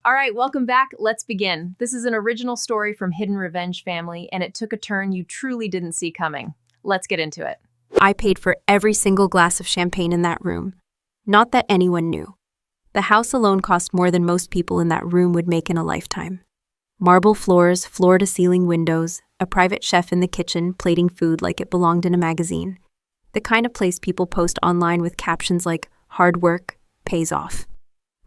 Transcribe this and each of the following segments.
All right, welcome back. Let's begin. This is an original story from Hidden Revenge Family, and it took a turn you truly didn't see coming. Let's get into it. I paid for every single glass of champagne in that room. Not that anyone knew. The house alone cost more than most people in that room would make in a lifetime. Marble floors, floor-to-ceiling windows, a private chef in the kitchen plating food like it belonged in a magazine. The kind of place people post online with captions like, "Hard work pays off."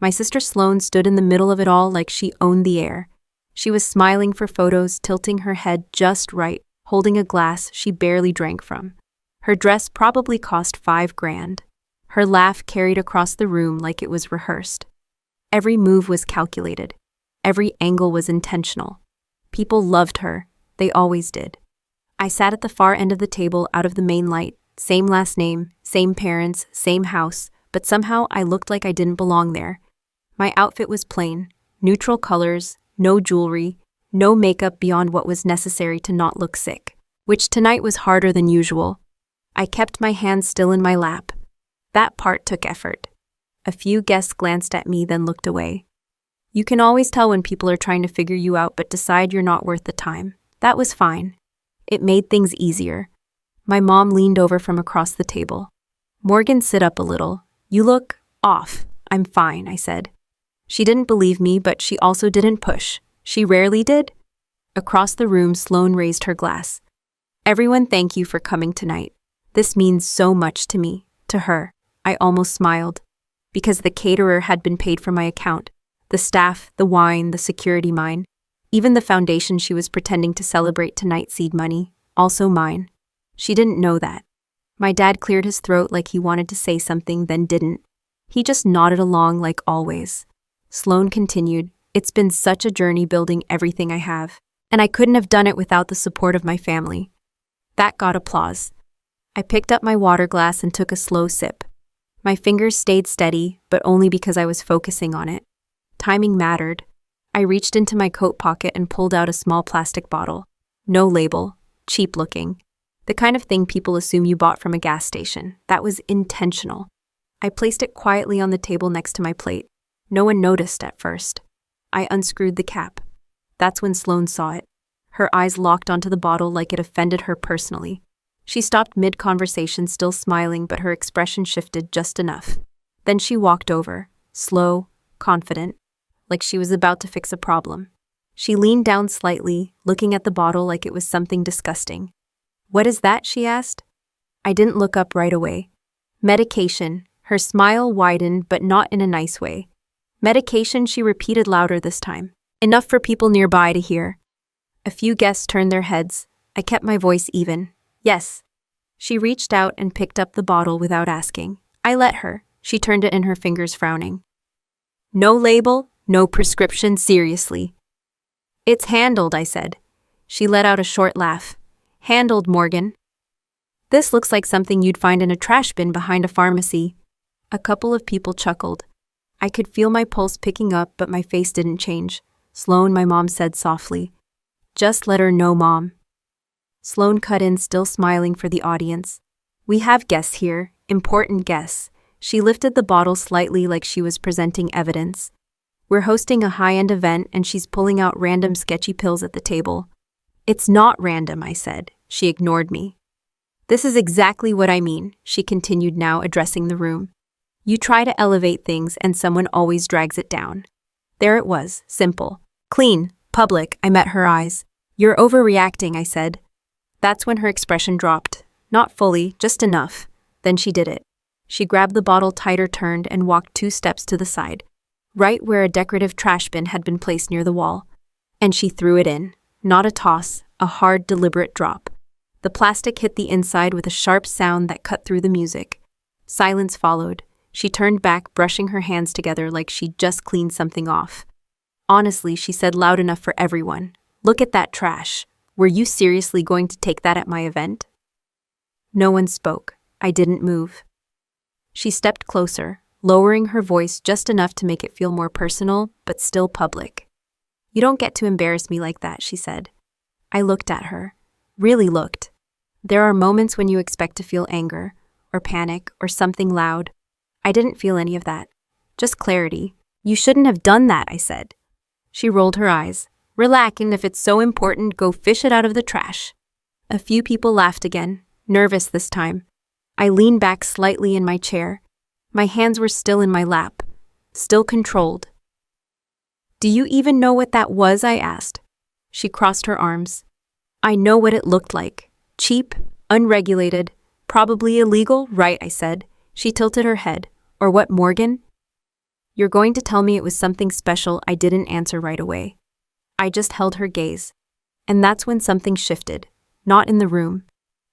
My sister Sloane stood in the middle of it all like she owned the air. She was smiling for photos, tilting her head just right, holding a glass she barely drank from. Her dress probably cost $5,000. Her laugh carried across the room like it was rehearsed. Every move was calculated. Every angle was intentional. People loved her. They always did. I sat at the far end of the table out of the main light. Same last name, same parents, same house, but somehow I looked like I didn't belong there. My outfit was plain, neutral colors, no jewelry, no makeup beyond what was necessary to not look sick, which tonight was harder than usual. I kept my hands still in my lap. That part took effort. A few guests glanced at me, then looked away. You can always tell when people are trying to figure you out but decide you're not worth the time. That was fine. It made things easier. My mom leaned over from across the table. "Morgan, sit up a little. You look off." "I'm fine," I said. She didn't believe me, but she also didn't push. She rarely did. Across the room, Sloane raised her glass. "Everyone, thank you for coming tonight. This means so much to me." To her, I almost smiled. Because the caterer had been paid from my account. The staff, the wine, the security mine. Even the foundation she was pretending to celebrate tonight seed money, also mine. She didn't know that. My dad cleared his throat like he wanted to say something, then didn't. He just nodded along like always. Sloane continued, "It's been such a journey building everything I have, and I couldn't have done it without the support of my family." That got applause. I picked up my water glass and took a slow sip. My fingers stayed steady, but only because I was focusing on it. Timing mattered. I reached into my coat pocket and pulled out a small plastic bottle. No label, cheap looking. The kind of thing people assume you bought from a gas station. That was intentional. I placed it quietly on the table next to my plate. No one noticed at first. I unscrewed the cap. That's when Sloane saw it. Her eyes locked onto the bottle like it offended her personally. She stopped mid-conversation, still smiling, but her expression shifted just enough. Then she walked over, slow, confident, like she was about to fix a problem. She leaned down slightly, looking at the bottle like it was something disgusting. "What is that?" she asked. I didn't look up right away. "Medication." Her smile widened, but not in a nice way. "Medication," she repeated louder this time. Enough for people nearby to hear. A few guests turned their heads. I kept my voice even. "Yes." She reached out and picked up the bottle without asking. I let her. She turned it in her fingers, frowning. "No label, no prescription, seriously." "It's handled," I said. She let out a short laugh. "Handled, Morgan. This looks like something you'd find in a trash bin behind a pharmacy." A couple of people chuckled. I could feel my pulse picking up, but my face didn't change. "Sloane," my mom said softly. "Just let her know, Mom." Sloane cut in, still smiling for the audience. "We have guests here, important guests." She lifted the bottle slightly like she was presenting evidence. "We're hosting a high-end event and she's pulling out random sketchy pills at the table." "It's not random," I said. She ignored me. "This is exactly what I mean," she continued, now addressing the room. "You try to elevate things and someone always drags it down." There it was, simple, clean, public. I met her eyes. "You're overreacting," I said. That's when her expression dropped. Not fully, just enough. Then she did it. She grabbed the bottle tighter, turned, and walked 2 steps to the side, right where a decorative trash bin had been placed near the wall. And she threw it in. Not a toss, a hard, deliberate drop. The plastic hit the inside with a sharp sound that cut through the music. Silence followed. She turned back, brushing her hands together like she'd just cleaned something off. "Honestly," she said loud enough for everyone, "look at that trash. Were you seriously going to take that at my event?" No one spoke. I didn't move. She stepped closer, lowering her voice just enough to make it feel more personal, but still public. "You don't get to embarrass me like that," she said. I looked at her. Really looked. There are moments when you expect to feel anger, or panic, or something loud. I didn't feel any of that. Just clarity. "You shouldn't have done that," I said. She rolled her eyes. Relax, and if it's so important, go fish it out of the trash. A few people laughed again, nervous this time. I leaned back slightly in my chair. My hands were still in my lap, still controlled. Do you even know what that was? I asked. She crossed her arms. I know what it looked like. Cheap, unregulated, probably illegal, right? I said. She tilted her head. Or what, Morgan? You're going to tell me it was something special? I didn't answer right away. I just held her gaze. And that's when something shifted. Not in the room.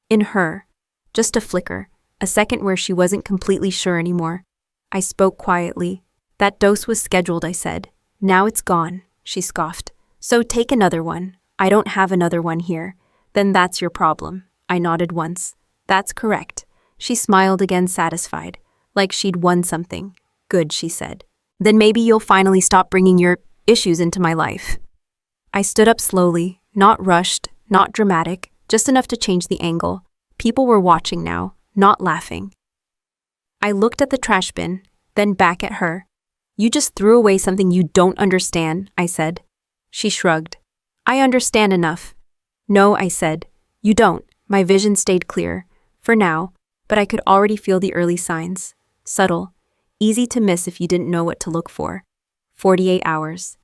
In her. Just a flicker. A second where she wasn't completely sure anymore. I spoke quietly. That dose was scheduled, I said. Now it's gone, she scoffed. So take another one. I don't have another one here. Then that's your problem. I nodded once. That's correct. She smiled again, satisfied. Like she'd won something. Good, she said. Then maybe you'll finally stop bringing your issues into my life. I stood up slowly, not rushed, not dramatic, just enough to change the angle. People were watching now, not laughing. I looked at the trash bin, then back at her. You just threw away something you don't understand, I said. She shrugged. I understand enough. No, I said. You don't. My vision stayed clear. For now, but I could already feel the early signs. Subtle. Easy to miss if you didn't know what to look for. 48 hours.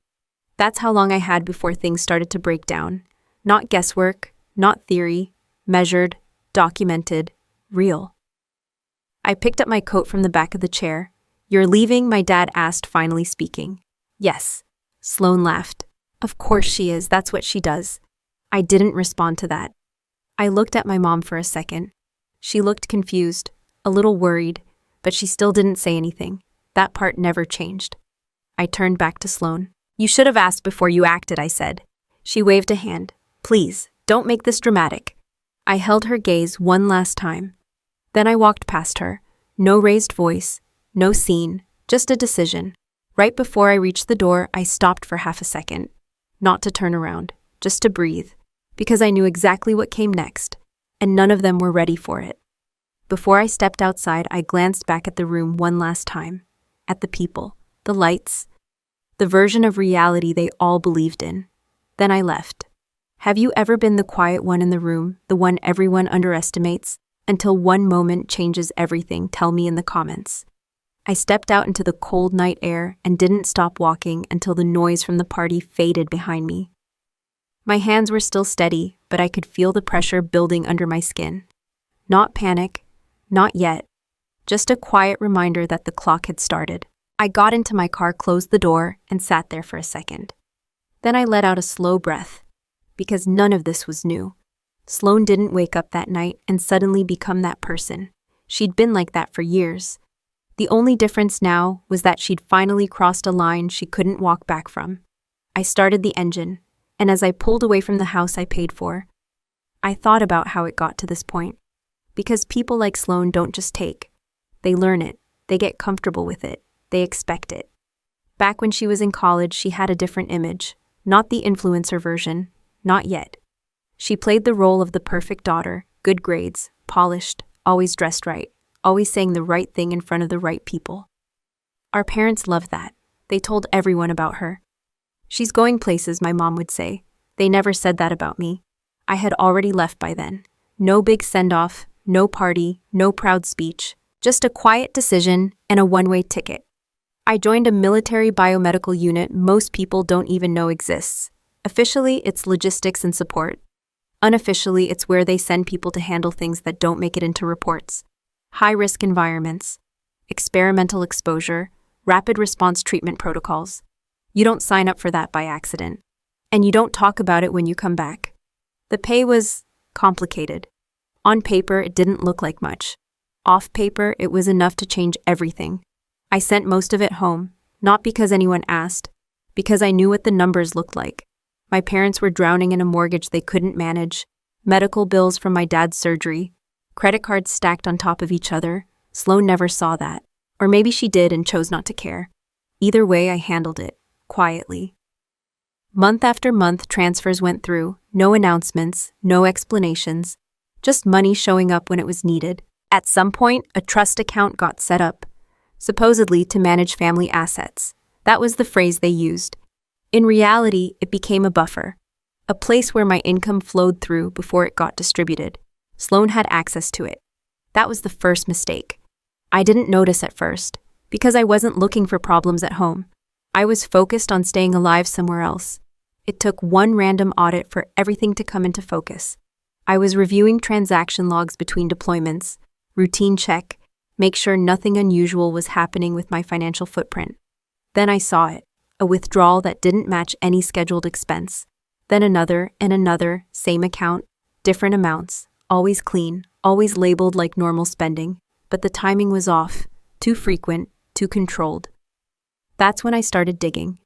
That's how long I had before things started to break down. Not guesswork, not theory. Measured, documented, real. I picked up my coat from the back of the chair. You're leaving? My dad asked, finally speaking. Yes. Sloane laughed. Of course she is. That's what she does. I didn't respond to that. I looked at my mom for a second. She looked confused, a little worried, but she still didn't say anything. That part never changed. I turned back to Sloane. You should have asked before you acted, I said. She waved a hand. Please, don't make this dramatic. I held her gaze one last time. Then I walked past her. No raised voice, no scene, just a decision. Right before I reached the door, I stopped for half a second. Not to turn around, just to breathe, because I knew exactly what came next, and none of them were ready for it. Before I stepped outside, I glanced back at the room one last time, at the people, the lights, the version of reality they all believed in. Then I left. Have you ever been the quiet one in the room, the one everyone underestimates, until one moment changes everything? Tell me in the comments. I stepped out into the cold night air and didn't stop walking until the noise from the party faded behind me. My hands were still steady, but I could feel the pressure building under my skin. Not panic, not yet, just a quiet reminder that the clock had started. I got into my car, closed the door, and sat there for a second. Then I let out a slow breath, because none of this was new. Sloane didn't wake up that night and suddenly become that person. She'd been like that for years. The only difference now was that she'd finally crossed a line she couldn't walk back from. I started the engine, and as I pulled away from the house I paid for, I thought about how it got to this point. Because people like Sloane don't just take. They learn it. They get comfortable with it. They expect it. Back when she was in college, she had a different image. Not the influencer version. Not yet. She played the role of the perfect daughter, good grades, polished, always dressed right, always saying the right thing in front of the right people. Our parents loved that. They told everyone about her. She's going places, my mom would say. They never said that about me. I had already left by then. No big send-off, no party, no proud speech, just a quiet decision and a one-way ticket. I joined a military biomedical unit most people don't even know exists. Officially, it's logistics and support. Unofficially, it's where they send people to handle things that don't make it into reports. High-risk environments, experimental exposure, rapid response treatment protocols. You don't sign up for that by accident. And you don't talk about it when you come back. The pay was complicated. On paper, it didn't look like much. Off paper, it was enough to change everything. I sent most of it home, not because anyone asked, because I knew what the numbers looked like. My parents were drowning in a mortgage they couldn't manage, medical bills from my dad's surgery, credit cards stacked on top of each other. Sloane never saw that. Or maybe she did and chose not to care. Either way, I handled it, quietly. Month after month, transfers went through, no announcements, no explanations, just money showing up when it was needed. At some point, a trust account got set up, supposedly to manage family assets. That was the phrase they used. In reality, it became a buffer, a place where my income flowed through before it got distributed. Sloan had access to it. That was the first mistake. I didn't notice at first, because I wasn't looking for problems at home. I was focused on staying alive somewhere else. It took one random audit for everything to come into focus. I was reviewing transaction logs between deployments, routine check, make sure nothing unusual was happening with my financial footprint. Then I saw it, a withdrawal that didn't match any scheduled expense. Then another and another, same account, different amounts, always clean, always labeled like normal spending, but the timing was off, too frequent, too controlled. That's when I started digging.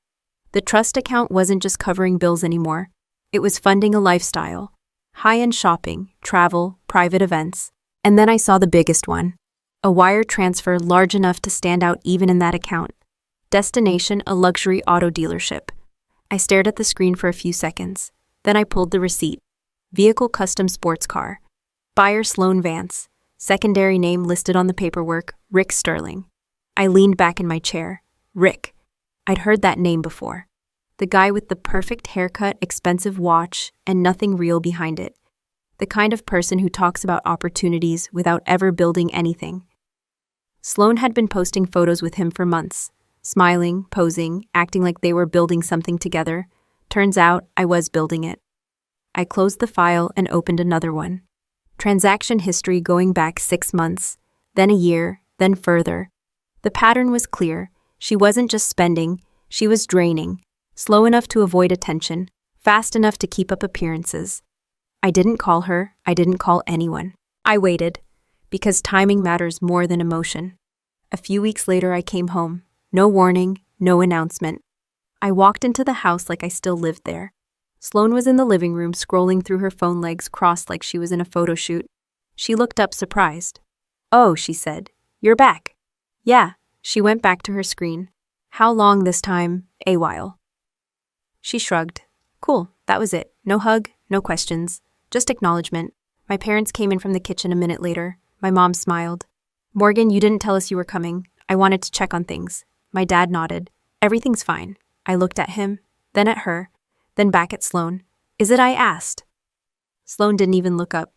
The trust account wasn't just covering bills anymore. It was funding a lifestyle, high-end shopping, travel, private events. And then I saw the biggest one, a wire transfer large enough to stand out even in that account. Destination, a luxury auto dealership. I stared at the screen for a few seconds. Then I pulled the receipt. Vehicle custom sports car. Buyer Sloan Vance. Secondary name listed on the paperwork, Rick Sterling. I leaned back in my chair. Rick. I'd heard that name before. The guy with the perfect haircut, expensive watch, and nothing real behind it. The kind of person who talks about opportunities without ever building anything. Sloan had been posting photos with him for months. Smiling, posing, acting like they were building something together. Turns out I was building it. I closed the file and opened another one. Transaction history going back 6 months, then a year, then further. The pattern was clear. She wasn't just spending, she was draining. Slow enough to avoid attention, fast enough to keep up appearances. I didn't call her, I didn't call anyone. I waited, because timing matters more than emotion. A few weeks later I came home. No warning, no announcement. I walked into the house like I still lived there. Sloan was in the living room scrolling through her phone, legs crossed like she was in a photo shoot. She looked up surprised. "Oh," she said. "You're back." "Yeah." She went back to her screen. "How long this time?" "A while." She shrugged. "Cool, that was it. No hug, no questions. Just acknowledgement." My parents came in from the kitchen a minute later. My mom smiled. "Morgan, you didn't tell us you were coming. I wanted to check on things." My dad nodded. "Everything's fine." I looked at him, then at her, then back at Sloan. "Is it?" I asked. Sloan didn't even look up.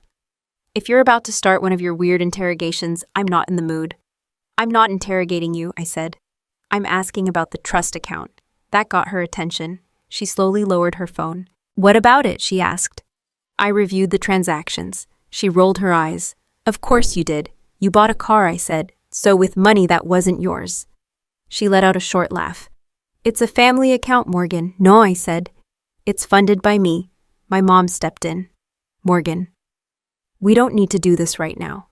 "If you're about to start one of your weird interrogations, I'm not in the mood." "I'm not interrogating you," I said. "I'm asking about the trust account." That got her attention. She slowly lowered her phone. "What about it?" she asked. I reviewed the transactions. She rolled her eyes. "Of course you did. You bought a car," I said. "So with money that wasn't yours." She let out a short laugh. "It's a family account, Morgan." "No," I said. "It's funded by me." My mom stepped in. "Morgan, we don't need to do this right now."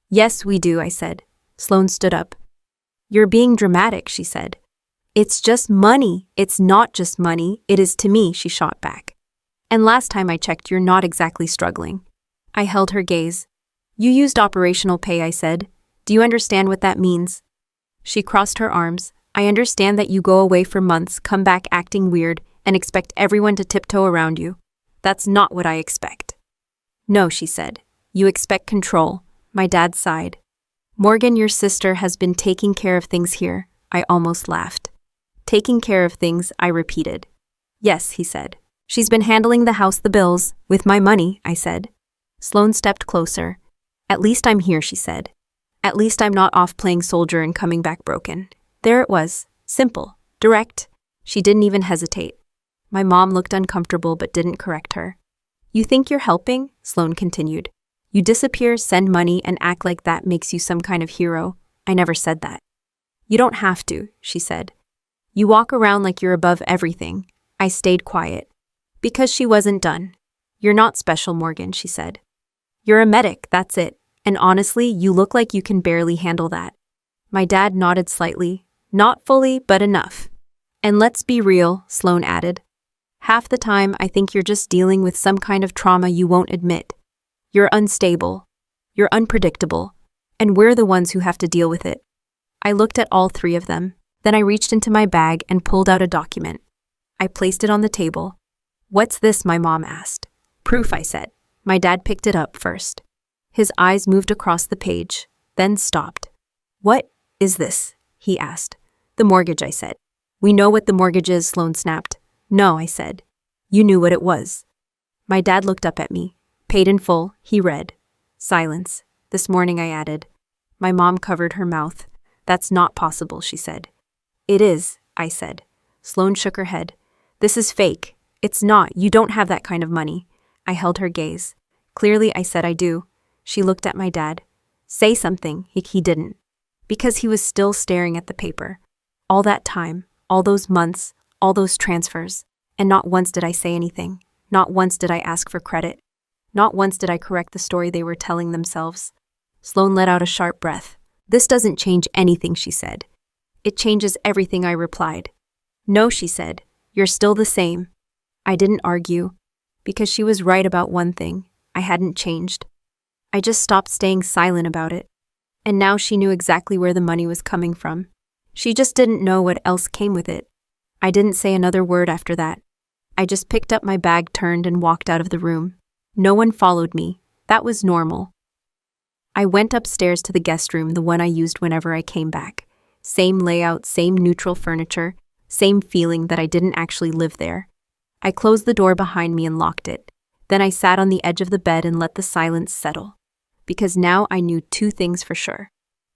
"Yes, we do," I said. Sloan stood up. "You're being dramatic," she said. "It's just money." "It's not just money. It is to me," she shot back. "And last time I checked, you're not exactly struggling." I held her gaze. "You used operational pay," I said. "Do you understand what that means?" She crossed her arms. "I understand that you go away for months, come back acting weird, and expect everyone to tiptoe around you. That's not what I expect." "No," she said. "You expect control." My dad sighed. "Morgan, your sister has been taking care of things here." I almost laughed. "Taking care of things," I repeated. "Yes," he said. "She's been handling the house, the bills, with my money," I said. Sloan stepped closer. "At least I'm here," she said. "At least I'm not off playing soldier and coming back broken." There it was. Simple. Direct. She didn't even hesitate. My mom looked uncomfortable but didn't correct her. "You think you're helping?" Sloan continued. "You disappear, send money, and act like that makes you some kind of hero." I never said that. "You don't have to," she said. "You walk around like you're above everything." I stayed quiet. Because she wasn't done. "You're not special, Morgan," she said. "You're a medic, that's it. And honestly, you look like you can barely handle that." My dad nodded slightly. "Not fully, but enough." "And let's be real," Sloan added. "Half the time, I think you're just dealing with some kind of trauma you won't admit. You're unstable. You're unpredictable. And we're the ones who have to deal with it." I looked at all three of them. Then I reached into my bag and pulled out a document. I placed it on the table. "What's this?" my mom asked. "Proof," I said. My dad picked it up first. His eyes moved across the page, then stopped. "What is this?" he asked. "The mortgage," I said. "We know what the mortgage is," Sloan snapped. No, I said. You knew what it was. My dad looked up at me. Paid in full, he read. Silence. This morning, I added. My mom covered her mouth. That's not possible, she said. It is, I said. Sloane shook her head. This is fake. It's not. You don't have that kind of money. I held her gaze. Clearly, I said I do. She looked at my dad. Say something. He didn't. Because he was still staring at the paper. All that time, all those months, all those transfers. And not once did I say anything. Not once did I ask for credit. Not once did I correct the story they were telling themselves. Sloane let out a sharp breath. This doesn't change anything, she said. It changes everything, I replied. No, she said. You're still the same. I didn't argue. Because she was right about one thing. I hadn't changed. I just stopped staying silent about it. And now she knew exactly where the money was coming from. She just didn't know what else came with it. I didn't say another word after that. I just picked up my bag, turned, and walked out of the room. No one followed me. That was normal. I went upstairs to the guest room, the one I used whenever I came back. Same layout, same neutral furniture, same feeling that I didn't actually live there. I closed the door behind me and locked it. Then I sat on the edge of the bed and let the silence settle. Because now I knew two things for sure.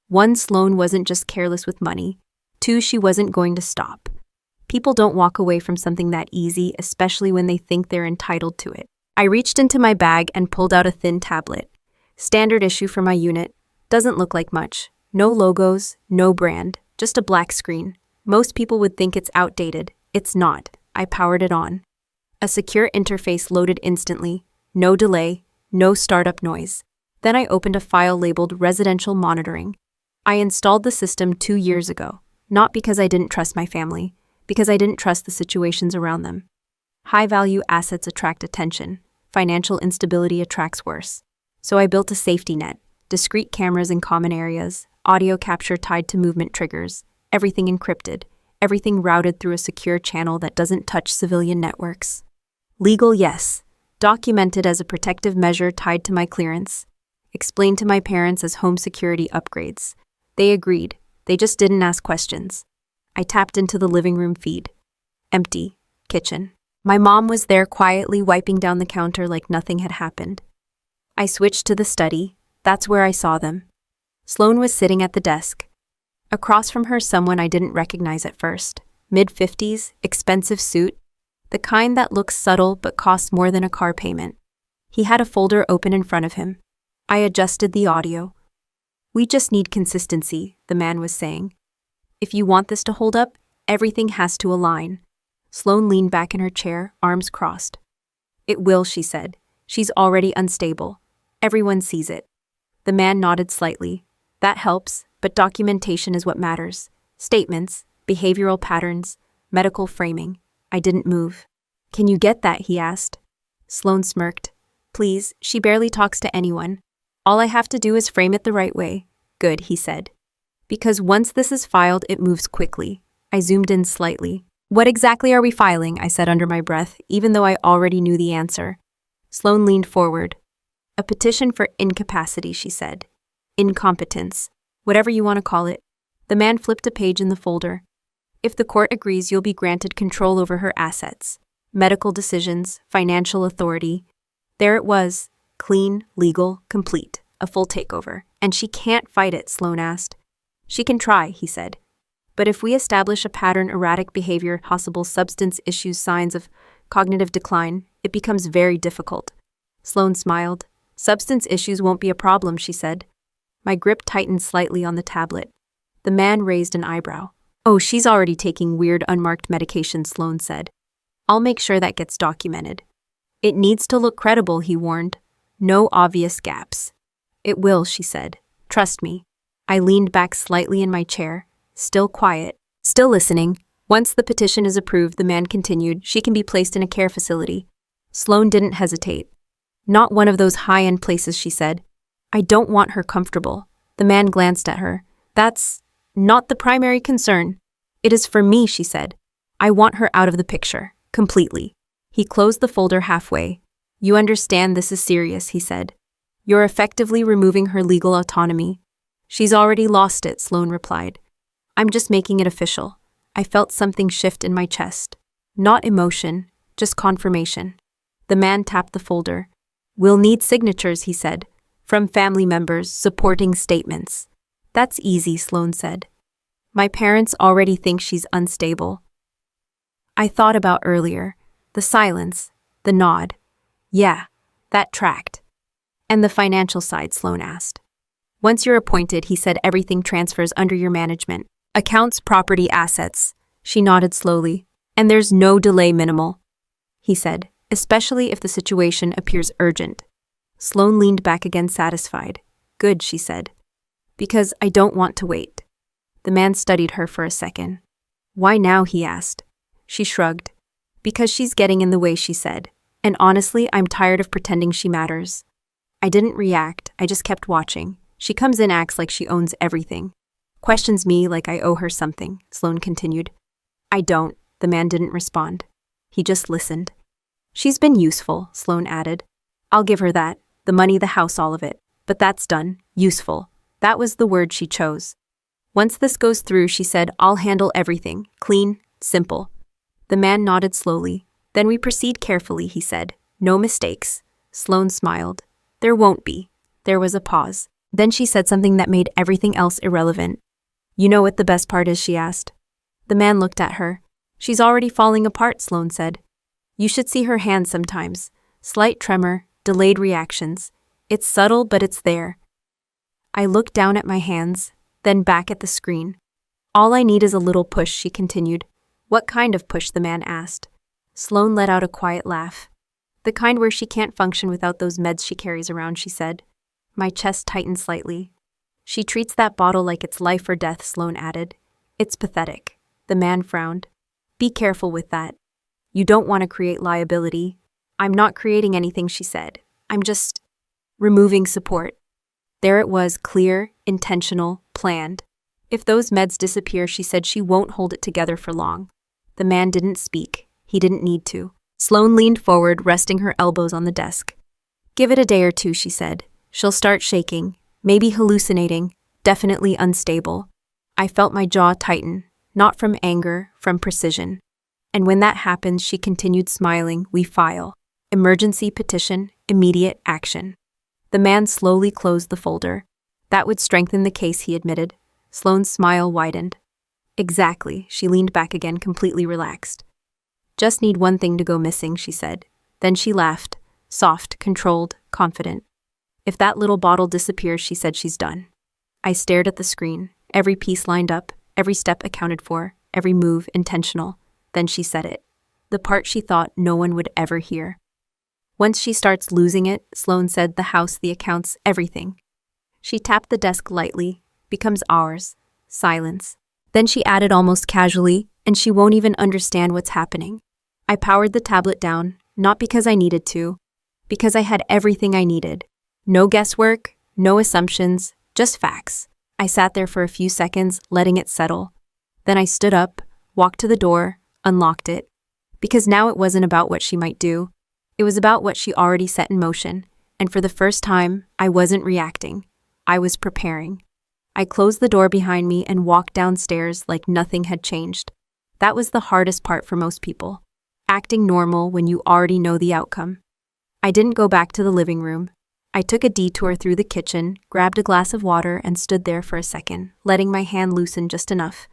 One, Sloane wasn't just careless with money. Two, she wasn't going to stop. People don't walk away from something that easy, especially when they think they're entitled to it. I reached into my bag and pulled out a thin tablet. Standard issue for my unit. Doesn't look like much. No logos, no brand, just a black screen. Most people would think it's outdated. It's not. I powered it on. A secure interface loaded instantly. No delay, no startup noise. Then I opened a file labeled Residential Monitoring. I installed the system 2 years ago, not because I didn't trust my family, because I didn't trust the situations around them. High-value assets attract attention. Financial instability attracts worse. So I built a safety net, discrete cameras in common areas, audio capture tied to movement triggers, everything encrypted, everything routed through a secure channel that doesn't touch civilian networks. Legal, yes. Documented as a protective measure tied to my clearance. Explained to my parents as home security upgrades. They agreed. They just didn't ask questions. I tapped into the living room feed. Empty. Kitchen. My mom was there quietly wiping down the counter like nothing had happened. I switched to the study. That's where I saw them. Sloane was sitting at the desk. Across from her, someone I didn't recognize at first. Mid-50s, expensive suit. The kind that looks subtle but costs more than a car payment. He had a folder open in front of him. I adjusted the audio. We just need consistency, the man was saying. If you want this to hold up, everything has to align. Sloane leaned back in her chair, arms crossed. It will, she said. She's already unstable. Everyone sees it. The man nodded slightly. That helps, but documentation is what matters. Statements, behavioral patterns, medical framing. I didn't move. Can you get that? He asked. Sloane smirked. Please, she barely talks to anyone. All I have to do is frame it the right way. Good, he said. Because once this is filed, it moves quickly. I zoomed in slightly. What exactly are we filing? I said under my breath, even though I already knew the answer. Sloane leaned forward. A petition for incapacity, she said. Incompetence. Whatever you want to call it. The man flipped a page in the folder. If the court agrees, you'll be granted control over her assets. Medical decisions, financial authority. There it was. Clean, legal, complete. A full takeover. And she can't fight it, Sloane asked. She can try, he said. But if we establish a pattern, erratic behavior, possible substance issues, signs of cognitive decline, it becomes very difficult. Sloane smiled. Substance issues won't be a problem, she said. My grip tightened slightly on the tablet. The man raised an eyebrow. Oh, she's already taking weird unmarked medication, Sloane said. I'll make sure that gets documented. It needs to look credible, he warned. No obvious gaps. It will, she said. Trust me. I leaned back slightly in my chair, still quiet, still listening. Once the petition is approved, the man continued, she can be placed in a care facility. Sloane didn't hesitate. Not one of those high-end places, she said. I don't want her comfortable. The man glanced at her. That's not the primary concern. It is for me, she said. I want her out of the picture, completely. He closed the folder halfway. You understand this is serious, he said. You're effectively removing her legal autonomy. She's already lost it, Sloane replied. I'm just making it official. I felt something shift in my chest. Not emotion, just confirmation. The man tapped the folder. We'll need signatures, he said, from family members supporting statements. That's easy, Sloane said. My parents already think she's unstable. I thought about earlier. The silence, the nod. Yeah, that tracked. And the financial side, Sloane asked. Once you're appointed, he said, everything transfers under your management. Accounts, property, assets. She nodded slowly. And there's no delay minimal, he said, especially if the situation appears urgent. Sloane leaned back again, satisfied. Good, she said. Because I don't want to wait. The man studied her for a second. Why now, he asked. She shrugged. Because she's getting in the way, she said. And honestly, I'm tired of pretending she matters. I didn't react, I just kept watching. She comes in, acts like she owns everything. Questions me like I owe her something, Sloane continued. I don't. The man didn't respond. He just listened. She's been useful, Sloane added. I'll give her that. The money, the house, all of it. But that's done. Useful. That was the word she chose. Once this goes through, she said, I'll handle everything. Clean, simple. The man nodded slowly. Then we proceed carefully, he said. No mistakes. Sloane smiled. There won't be. There was a pause. Then she said something that made everything else irrelevant. You know what the best part is, she asked. The man looked at her. She's already falling apart, Sloane said. You should see her hands sometimes. Slight tremor, delayed reactions. It's subtle, but it's there. I looked down at my hands, then back at the screen. All I need is a little push, she continued. What kind of push, the man asked. Sloane let out a quiet laugh. The kind where she can't function without those meds she carries around, she said. My chest tightened slightly. She treats that bottle like it's life or death, Sloane added. It's pathetic. The man frowned. Be careful with that. You don't want to create liability. I'm not creating anything, she said. I'm just removing support. There it was, clear, intentional, planned. If those meds disappear, she said, she won't hold it together for long. The man didn't speak. He didn't need to. Sloane leaned forward, resting her elbows on the desk. Give it a day or two, she said. She'll start shaking, maybe hallucinating, definitely unstable. I felt my jaw tighten, not from anger, from precision. And when that happens, she continued smiling, we file. Emergency petition, immediate action. The man slowly closed the folder. That would strengthen the case, he admitted. Sloane's smile widened. Exactly, she leaned back again, completely relaxed. Just need one thing to go missing, she said. Then she laughed, soft, controlled, confident. If that little bottle disappears, she said, she's done. I stared at the screen, every piece lined up, every step accounted for, every move intentional. Then she said it. The part she thought no one would ever hear. Once she starts losing it, Sloane said, the house, the accounts, everything. She tapped the desk lightly, becomes ours. Silence. Then she added almost casually, and she won't even understand what's happening. I powered the tablet down, not because I needed to, because I had everything I needed. No guesswork, no assumptions, just facts. I sat there for a few seconds, letting it settle. Then I stood up, walked to the door, unlocked it. Because now it wasn't about what she might do. It was about what she already set in motion. And for the first time, I wasn't reacting. I was preparing. I closed the door behind me and walked downstairs like nothing had changed. That was the hardest part for most people. Acting normal when you already know the outcome. I didn't go back to the living room. I took a detour through the kitchen, grabbed a glass of water, and stood there for a second, letting my hand loosen just enough.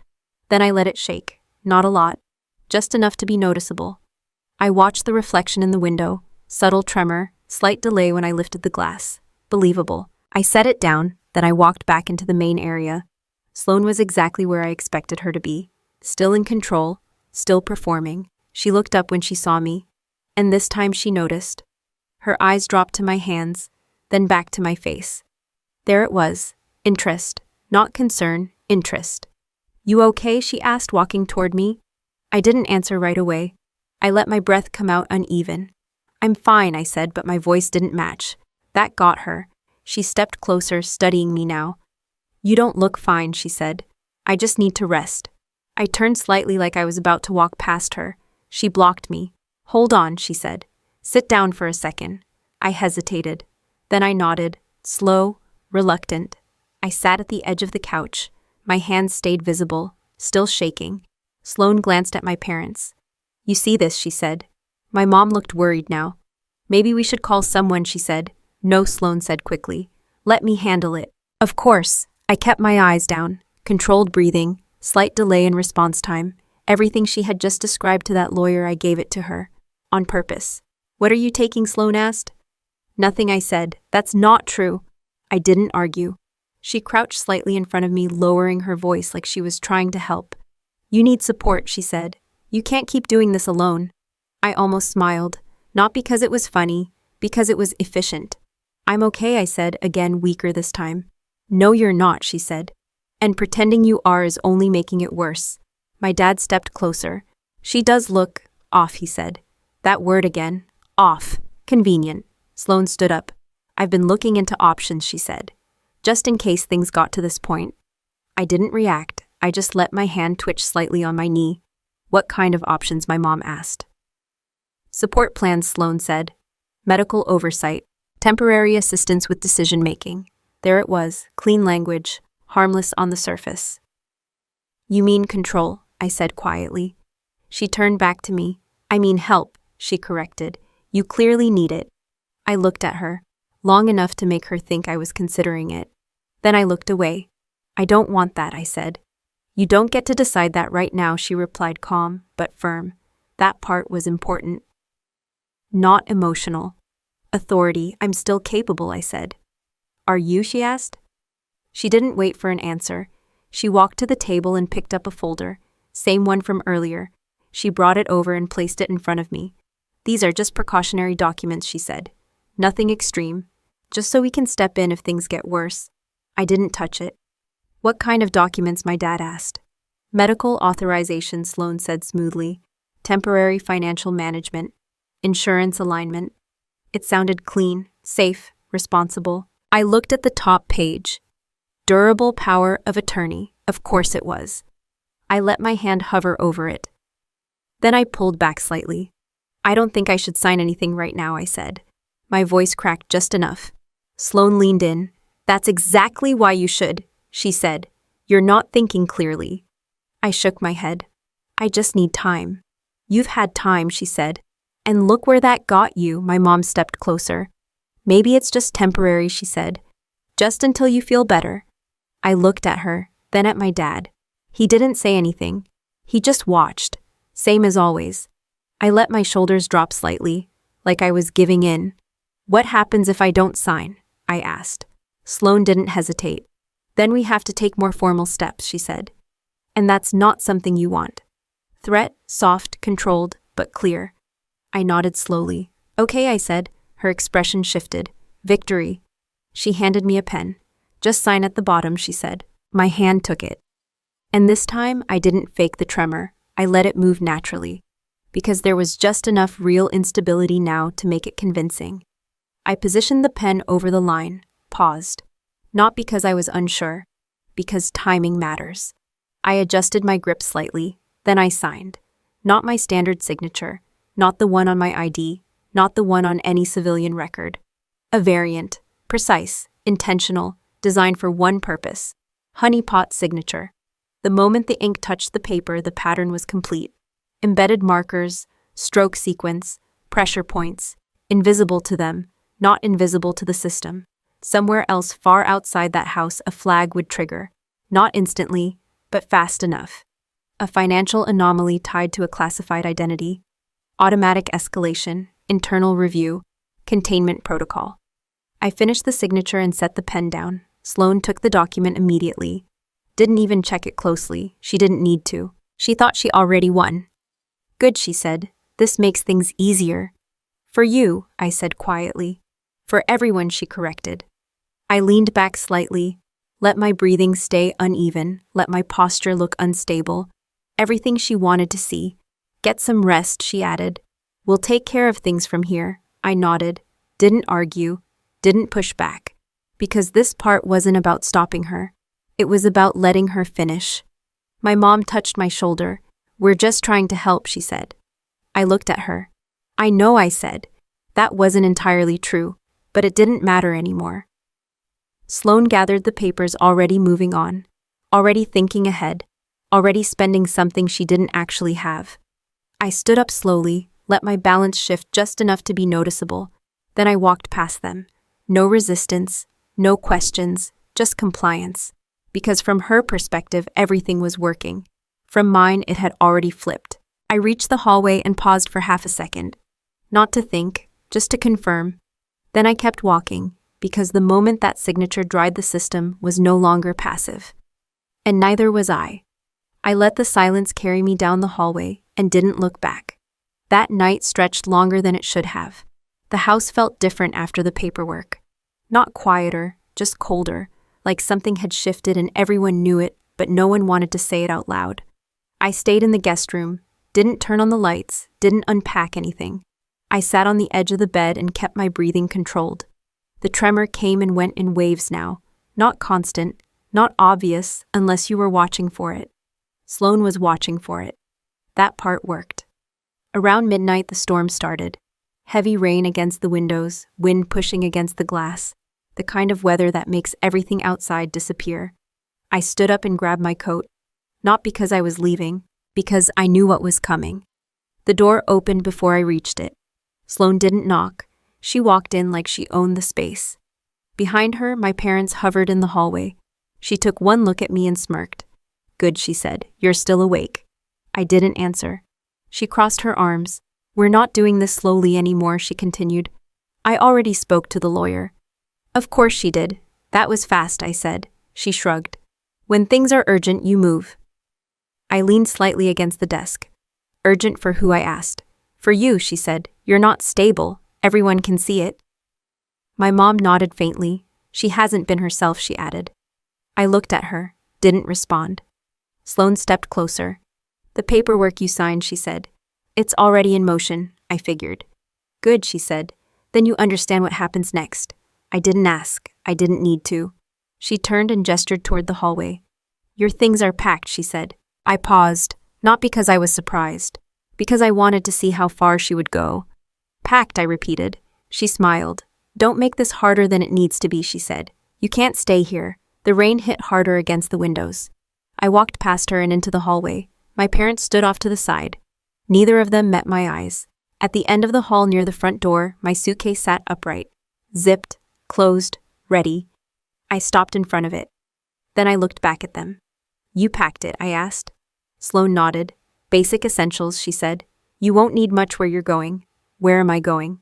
Then I let it shake. Not a lot. Just enough to be noticeable. I watched the reflection in the window. Subtle tremor, slight delay when I lifted the glass. Believable. I set it down, then I walked back into the main area. Sloane was exactly where I expected her to be. Still in control, still performing. She looked up when she saw me, and this time she noticed. Her eyes dropped to my hands, then back to my face. There it was. Interest. Not concern, interest. You okay? She asked, walking toward me. I didn't answer right away. I let my breath come out uneven. I'm fine, I said, but my voice didn't match. That got her. She stepped closer, studying me now. You don't look fine, she said. I just need to rest. I turned slightly like I was about to walk past her. She blocked me. Hold on, she said. Sit down for a second. I hesitated. Then I nodded, slow, reluctant. I sat at the edge of the couch. My hands stayed visible, still shaking. Sloane glanced at my parents. You see this, she said. My mom looked worried now. Maybe we should call someone, she said. No, Sloane said quickly. Let me handle it. Of course. I kept my eyes down. Controlled breathing, slight delay in response time. Everything she had just described to that lawyer, I gave it to her. On purpose. What are you taking, Sloane asked. Nothing, I said. That's not true. I didn't argue. She crouched slightly in front of me, lowering her voice like she was trying to help. You need support, she said. You can't keep doing this alone. I almost smiled, not because it was funny, because it was efficient. I'm okay, I said, again weaker this time. No, you're not, she said. And pretending you are is only making it worse. My dad stepped closer. She does look off, he said. That word again. Off. Convenient. Sloane stood up. I've been looking into options, she said. Just in case things got to this point. I didn't react. I just let my hand twitch slightly on my knee. What kind of options, my mom asked. Support plans, Sloane said. Medical oversight. Temporary assistance with decision-making. There it was, clean language, harmless on the surface. You mean control, I said quietly. She turned back to me. I mean help, she corrected. You clearly need it. I looked at her, long enough to make her think I was considering it. Then I looked away. I don't want that, I said. You don't get to decide that right now, she replied, calm but firm. That part was important. Not emotional. Authority, I'm still capable, I said. Are you, she asked. She didn't wait for an answer. She walked to the table and picked up a folder, same one from earlier. She brought it over and placed it in front of me. These are just precautionary documents, she said. Nothing extreme, just so we can step in if things get worse. I didn't touch it. What kind of documents, my dad asked. Medical authorization, Sloane said smoothly. Temporary financial management. Insurance alignment. It sounded clean, safe, responsible. I looked at the top page. Durable power of attorney. Of course it was. I let my hand hover over it. Then I pulled back slightly. I don't think I should sign anything right now, I said. My voice cracked just enough. Sloane leaned in. That's exactly why you should, she said. You're not thinking clearly. I shook my head. I just need time. You've had time, she said. And look where that got you, my mom stepped closer. Maybe it's just temporary, she said. Just until you feel better. I looked at her, then at my dad. He didn't say anything. He just watched. Same as always. I let my shoulders drop slightly, like I was giving in. What happens if I don't sign? I asked. Sloane didn't hesitate. Then we have to take more formal steps, she said. And that's not something you want. Threat, soft, controlled, but clear. I nodded slowly. Okay, I said. Her expression shifted. Victory. She handed me a pen. Just sign at the bottom, she said. My hand took it. And this time, I didn't fake the tremor. I let it move naturally. Because there was just enough real instability now to make it convincing. I positioned the pen over the line, paused. Not because I was unsure, because timing matters. I adjusted my grip slightly, then I signed. Not my standard signature, not the one on my ID, not the one on any civilian record. A variant, precise, intentional, designed for one purpose. Honeypot signature. The moment the ink touched the paper, the pattern was complete. Embedded markers, stroke sequence, pressure points, invisible to them, not invisible to the system. Somewhere else far outside that house a flag would trigger. Not instantly, but fast enough. A financial anomaly tied to a classified identity. Automatic escalation, internal review, containment protocol. I finished the signature and set the pen down. Sloane took the document immediately. Didn't even check it closely. She didn't need to. She thought she already won. Good, she said. This makes things easier. For you, I said quietly. For everyone, she corrected. I leaned back slightly, let my breathing stay uneven, let my posture look unstable. Everything she wanted to see. Get some rest, she added. We'll take care of things from here. I nodded, didn't argue, didn't push back. Because this part wasn't about stopping her. It was about letting her finish. My mom touched my shoulder. We're just trying to help, she said. I looked at her. I know, I said. That wasn't entirely true, but it didn't matter anymore. Sloane gathered the papers, already moving on, already thinking ahead, already spending something she didn't actually have. I stood up slowly, let my balance shift just enough to be noticeable. Then I walked past them. No resistance, no questions, just compliance. Because from her perspective, everything was working. From mine, it had already flipped. I reached the hallway and paused for half a second. Not to think, just to confirm. Then I kept walking, because the moment that signature dried the system was no longer passive. And neither was I. I let the silence carry me down the hallway and didn't look back. That night stretched longer than it should have. The house felt different after the paperwork. Not quieter, just colder, like something had shifted and everyone knew it, but no one wanted to say it out loud. I stayed in the guest room, didn't turn on the lights, didn't unpack anything. I sat on the edge of the bed and kept my breathing controlled. The tremor came and went in waves now, not constant, not obvious unless you were watching for it. Sloane was watching for it. That part worked. Around midnight, the storm started. Heavy rain against the windows, wind pushing against the glass, the kind of weather that makes everything outside disappear. I stood up and grabbed my coat, not because I was leaving, because I knew what was coming. The door opened before I reached it. Sloane didn't knock. She walked in like she owned the space. Behind her, my parents hovered in the hallway. She took one look at me and smirked. "Good," she said. "You're still awake." I didn't answer. She crossed her arms. "We're not doing this slowly anymore," she continued. "I already spoke to the lawyer." "Of course she did. That was fast," I said. She shrugged. "When things are urgent, you move." I leaned slightly against the desk. "Urgent for who?" I asked. "For you," she said. "You're not stable. Everyone can see it." My mom nodded faintly. "She hasn't been herself," she added. I looked at her, didn't respond. Sloane stepped closer. "The paperwork you signed," she said. "It's already in motion," I figured. "Good," she said. "Then you understand what happens next." I didn't ask. I didn't need to. She turned and gestured toward the hallway. "Your things are packed," she said. I paused, not because I was surprised, because I wanted to see how far she would go. "Packed," I repeated. She smiled. "Don't make this harder than it needs to be," she said. "You can't stay here." The rain hit harder against the windows. I walked past her and into the hallway. My parents stood off to the side. Neither of them met my eyes. At the end of the hall near the front door, my suitcase sat upright. Zipped, closed, ready. I stopped in front of it. Then I looked back at them. "You packed it?" I asked. Sloane nodded. "Basic essentials," she said. "You won't need much where you're going." "Where am I going?"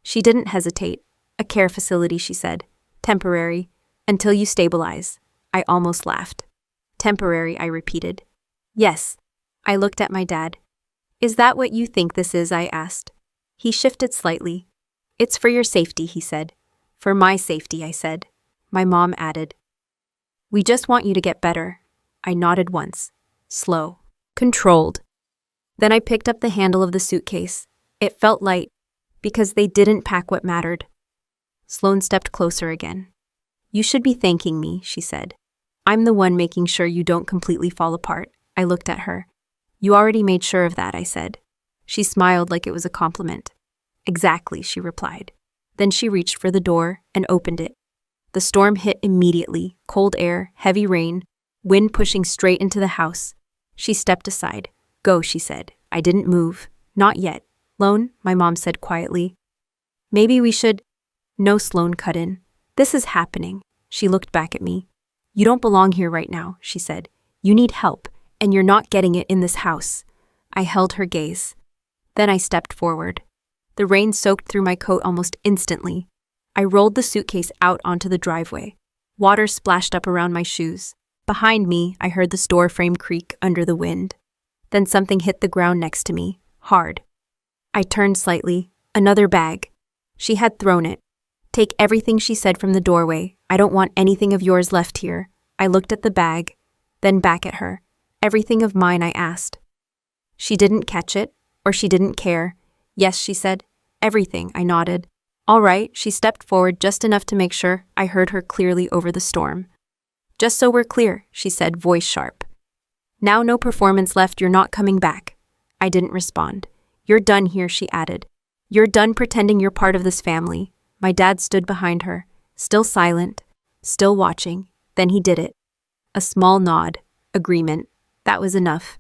She didn't hesitate. "A care facility," she said. "Temporary. Until you stabilize." I almost laughed. "Temporary," I repeated. "Yes." I looked at my dad. "Is that what you think this is?" I asked. He shifted slightly. "It's for your safety," he said. "For my safety," I said. My mom added. "We just want you to get better." I nodded once. Slow. Controlled. Then I picked up the handle of the suitcase. It felt light, because they didn't pack what mattered. Sloane stepped closer again. "You should be thanking me," she said. "I'm the one making sure you don't completely fall apart." I looked at her. "You already made sure of that," I said. She smiled like it was a compliment. "Exactly," she replied. Then she reached for the door and opened it. The storm hit immediately, cold air, heavy rain, wind pushing straight into the house. She stepped aside. "Go," she said. I didn't move. "Not yet." "Sloane," my mom said quietly. "Maybe we should—" "No," Sloane cut in. "This is happening." She looked back at me. "You don't belong here right now," she said. "You need help, and you're not getting it in this house." I held her gaze. Then I stepped forward. The rain soaked through my coat almost instantly. I rolled the suitcase out onto the driveway. Water splashed up around my shoes. Behind me, I heard the door frame creak under the wind. Then something hit the ground next to me, hard. I turned slightly. Another bag. She had thrown it. "Take everything," she said from the doorway. "I don't want anything of yours left here." I looked at the bag, then back at her. "Everything of mine?" I asked. She didn't catch it, or she didn't care. "Yes," she said. "Everything," I nodded. "All right." She stepped forward just enough to make sure I heard her clearly over the storm. "Just so we're clear," she said, voice sharp. "Now no performance left, you're not coming back." I didn't respond. "You're done here," she added. "You're done pretending you're part of this family." My dad stood behind her, still silent, still watching. Then he did it. A small nod. Agreement. That was enough.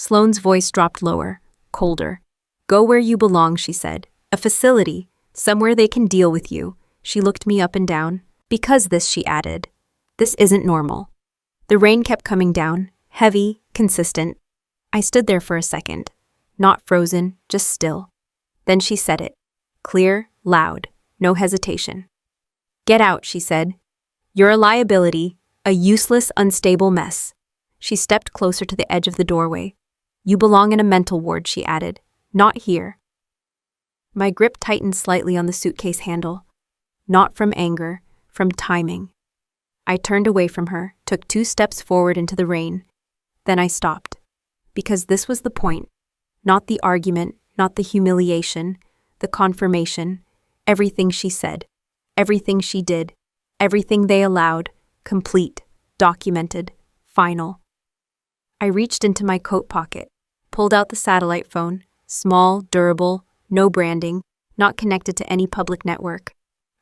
Sloane's voice dropped lower, colder. Go where you belong, she said. A facility, somewhere they can deal with you. She looked me up and down. Because this, she added. This isn't normal. The rain kept coming down, heavy, consistent. I stood there for a second. Not frozen, just still. Then she said it. Clear, loud, no hesitation. Get out, she said. You're a liability, a useless, unstable mess. She stepped closer to the edge of the doorway. You belong in a mental ward, she added. Not here. My grip tightened slightly on the suitcase handle. Not from anger, from timing. I turned away from her, took 2 steps forward into the rain. Then I stopped. Because this was the point. Not the argument, not the humiliation, the confirmation, everything she said, everything she did, everything they allowed, complete, documented, final. I reached into my coat pocket, pulled out the satellite phone, small, durable, no branding, not connected to any public network.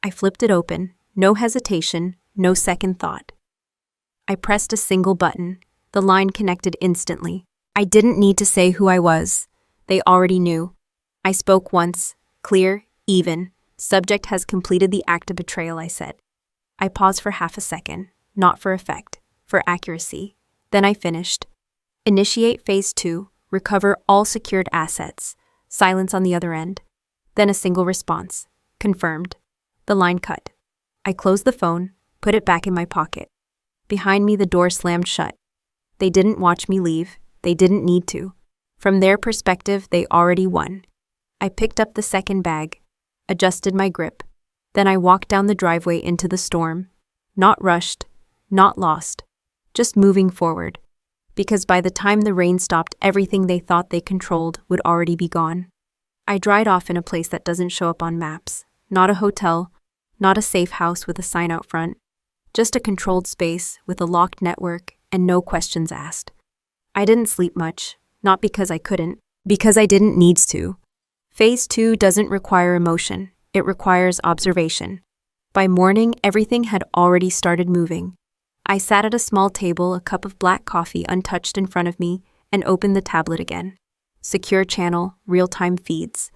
I flipped it open, no hesitation, no second thought. I pressed a single button. The line connected instantly. I didn't need to say who I was. They already knew. I spoke once, clear, even. Subject has completed the act of betrayal, I said. I paused for half a second, not for effect, for accuracy. Then I finished. Initiate phase 2, recover all secured assets. Silence on the other end. Then a single response. Confirmed. The line cut. I closed the phone, put it back in my pocket. Behind me, the door slammed shut. They didn't watch me leave. They didn't need to. From their perspective, they already won. I picked up the second bag, adjusted my grip. Then I walked down the driveway into the storm. Not rushed, not lost, just moving forward. Because by the time the rain stopped, everything they thought they controlled would already be gone. I dried off in a place that doesn't show up on maps. Not a hotel, not a safe house with a sign out front. Just a controlled space with a locked network and no questions asked. I didn't sleep much, not because I couldn't, because I didn't need to. Phase 2 doesn't require emotion, it requires observation. By morning, everything had already started moving. I sat at a small table, a cup of black coffee untouched in front of me, and opened the tablet again. Secure channel, real-time feeds.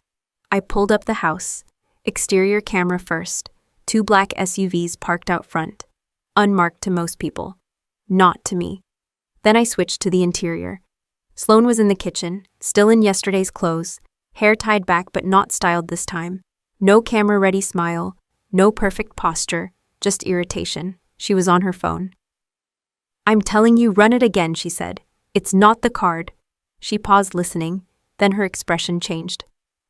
I pulled up the house. Exterior camera first. 2 black SUVs parked out front. Unmarked to most people. Not to me. Then I switched to the interior. Sloane was in the kitchen, still in yesterday's clothes, hair tied back but not styled this time. No camera-ready smile, no perfect posture, just irritation. She was on her phone. I'm telling you, run it again, she said. It's not the card. She paused listening, then her expression changed.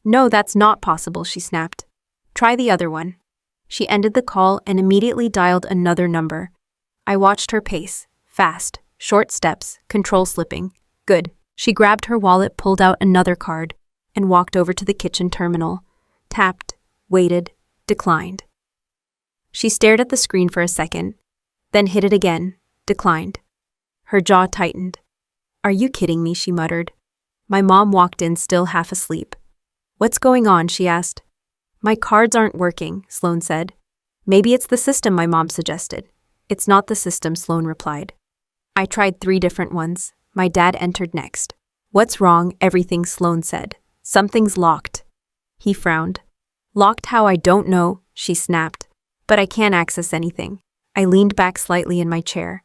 No, that's not possible, she snapped. Try the other one. She ended the call and immediately dialed another number. I watched her pace, fast, short steps, control slipping. Good. She grabbed her wallet, pulled out another card, and walked over to the kitchen terminal. Tapped, waited, declined. She stared at the screen for a second, then hit it again, declined. Her jaw tightened. Are you kidding me, she muttered. My mom walked in, still half asleep. What's going on, she asked. My cards aren't working, Sloane said. Maybe it's the system, my mom suggested. It's not the system, Sloane replied. I tried 3 different ones. My dad entered next. What's wrong? Everything, Sloane said. Something's locked. He frowned. Locked how? I don't know, she snapped. But I can't access anything. I leaned back slightly in my chair.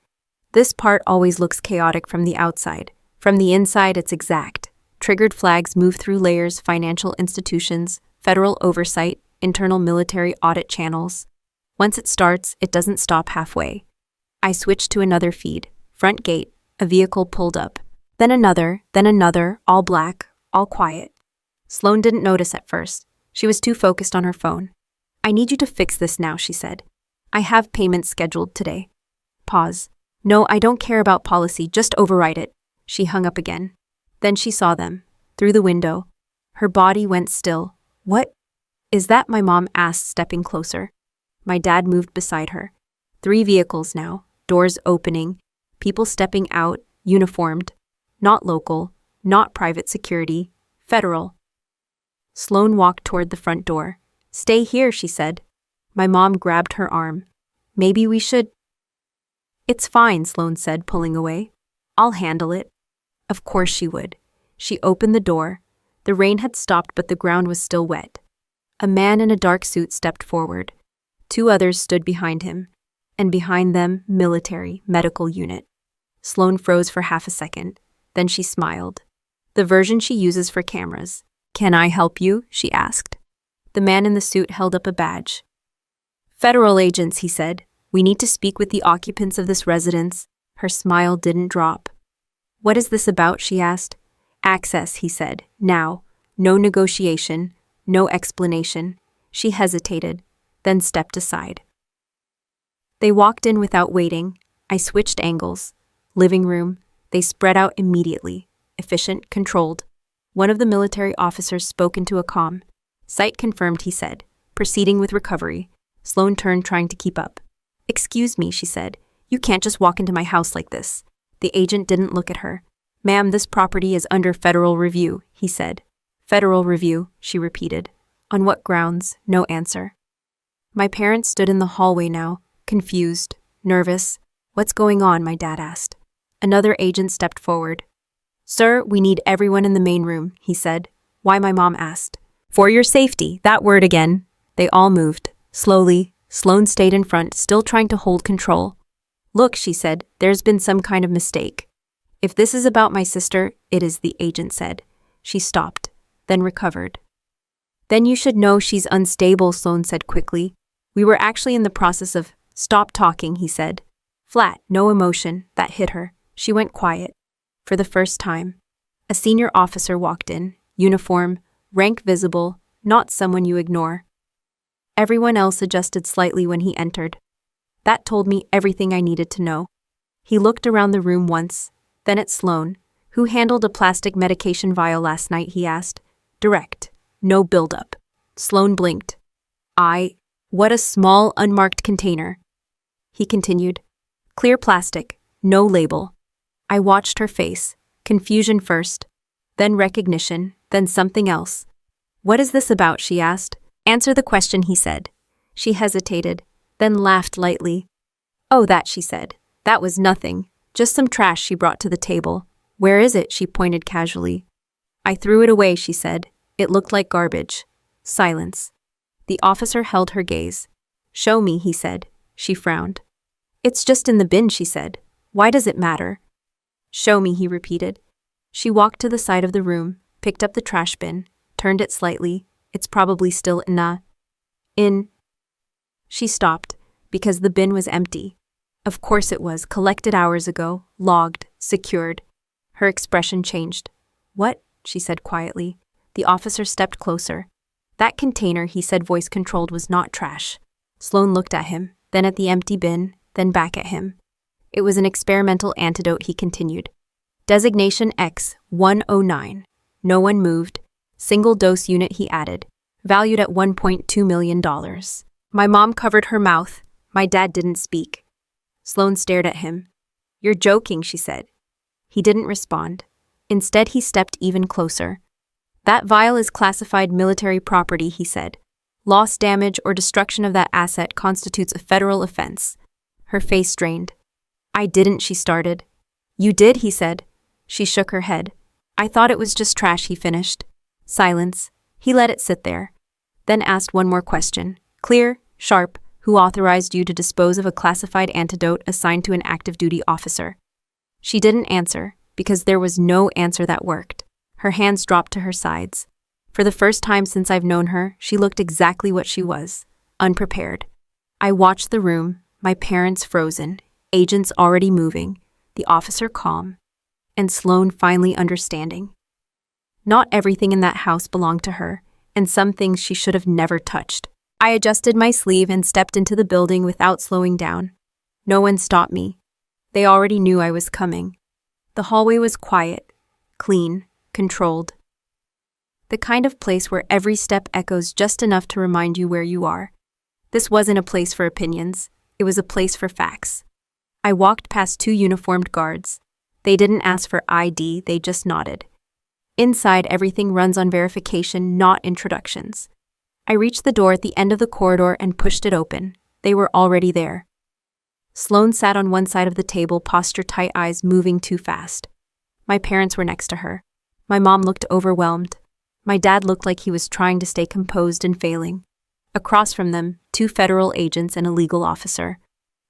This part always looks chaotic from the outside. From the inside, it's exact. Triggered flags move through layers, financial institutions, federal oversight, internal military audit channels. Once it starts, it doesn't stop halfway. I switched to another feed. Front gate, a vehicle pulled up. Then another, all black, all quiet. Sloane didn't notice at first. She was too focused on her phone. I need you to fix this now, she said. I have payments scheduled today. Pause. No, I don't care about policy, just override it. She hung up again. Then she saw them, through the window. Her body went still. What is that? My mom asked, stepping closer. My dad moved beside her. 3 vehicles now, doors opening, people stepping out, uniformed. Not local, not private security, federal. Sloane walked toward the front door. Stay here, she said. My mom grabbed her arm. Maybe we should. It's fine, Sloane said, pulling away. I'll handle it. Of course she would. She opened the door. The rain had stopped, but the ground was still wet. A man in a dark suit stepped forward. Two others stood behind him, and behind them, military, medical unit. Sloane froze for half a second. Then she smiled. The version she uses for cameras. "Can I help you?" she asked. The man in the suit held up a badge. "Federal agents," he said. "We need to speak with the occupants of this residence." Her smile didn't drop. "What is this about?" she asked. "Access," he said. "Now. No negotiation. No explanation." She hesitated, then stepped aside. They walked in without waiting. I switched angles. Living room. They spread out immediately. Efficient, controlled. One of the military officers spoke into a comm. "Site confirmed," he said. "Proceeding with recovery." Sloane turned, trying to keep up. "Excuse me," she said. "You can't just walk into my house like this." The agent didn't look at her. "Ma'am, this property is under federal review," he said. "Federal review," she repeated. "On what grounds?" No answer. My parents stood in the hallway now, confused, nervous. "What's going on?" my dad asked. Another agent stepped forward. "Sir, we need everyone in the main room," he said. "Why?" my mom asked. "For your safety, that word again." They all moved. Slowly, Sloane stayed in front, still trying to hold control. "Look," she said, "there's been some kind of mistake." "If this is about my sister, it is," the agent said. She stopped, then recovered. "Then you should know she's unstable," Sloane said quickly. "We were actually in the process of—" "Stop talking," he said. Flat, no emotion. That hit her. She went quiet. For the first time. A senior officer walked in, uniform, rank visible, not someone you ignore. Everyone else adjusted slightly when he entered. That told me everything I needed to know. He looked around the room once, then at Sloane. "Who handled a plastic medication vial last night?" he asked. "Direct. No buildup." Sloane blinked. What a small, unmarked container." He continued. "Clear plastic, no label." I watched her face. Confusion first, then recognition, then something else. "What is this about?" she asked. "Answer the question," he said. She hesitated, then laughed lightly. "Oh, that," she said. "That was nothing. Just some trash she brought to the table." "Where is it?" she pointed casually. "I threw it away," she said. "It looked like garbage." Silence. The officer held her gaze. "Show me," he said. She frowned. "It's just in the bin," she said. "Why does it matter?" "Show me," he repeated. She walked to the side of the room, picked up the trash bin, turned it slightly. "It's probably still in." She stopped, because the bin was empty. Of course it was, collected hours ago, logged, secured. Her expression changed. "What?" she said quietly. The officer stepped closer. "That container," he said, voice controlled, "was not trash." Sloane looked at him, then at the empty bin, then back at him. "It was an experimental antidote," he continued. "Designation X-109. No one moved. Single dose unit," he added. "Valued at $1.2 million. My mom covered her mouth. My dad didn't speak." Sloane stared at him. "You're joking," she said. He didn't respond. Instead, he stepped even closer. "That vial is classified military property," he said. "Loss, damage, or destruction of that asset constitutes a federal offense." Her face strained. "I didn't," she started. "You did," he said. She shook her head. "I thought it was just trash," he finished. Silence. He let it sit there. Then asked one more question. Clear, sharp. "Who authorized you to dispose of a classified antidote assigned to an active duty officer?" She didn't answer, because there was no answer that worked. Her hands dropped to her sides. For the first time since I've known her, she looked exactly what she was, unprepared. I watched the room, my parents frozen, agents already moving, the officer calm, and Sloane finally understanding. Not everything in that house belonged to her, and some things she should have never touched. I adjusted my sleeve and stepped into the building without slowing down. No one stopped me. They already knew I was coming. The hallway was quiet, clean, controlled. The kind of place where every step echoes just enough to remind you where you are. This wasn't a place for opinions. It was a place for facts. I walked past two uniformed guards. They didn't ask for ID, they just nodded. Inside, everything runs on verification, not introductions. I reached the door at the end of the corridor and pushed it open. They were already there. Sloane sat on one side of the table, posture tight, eyes moving too fast. My parents were next to her. My mom looked overwhelmed. My dad looked like he was trying to stay composed and failing. Across from them, 2 federal agents and a legal officer.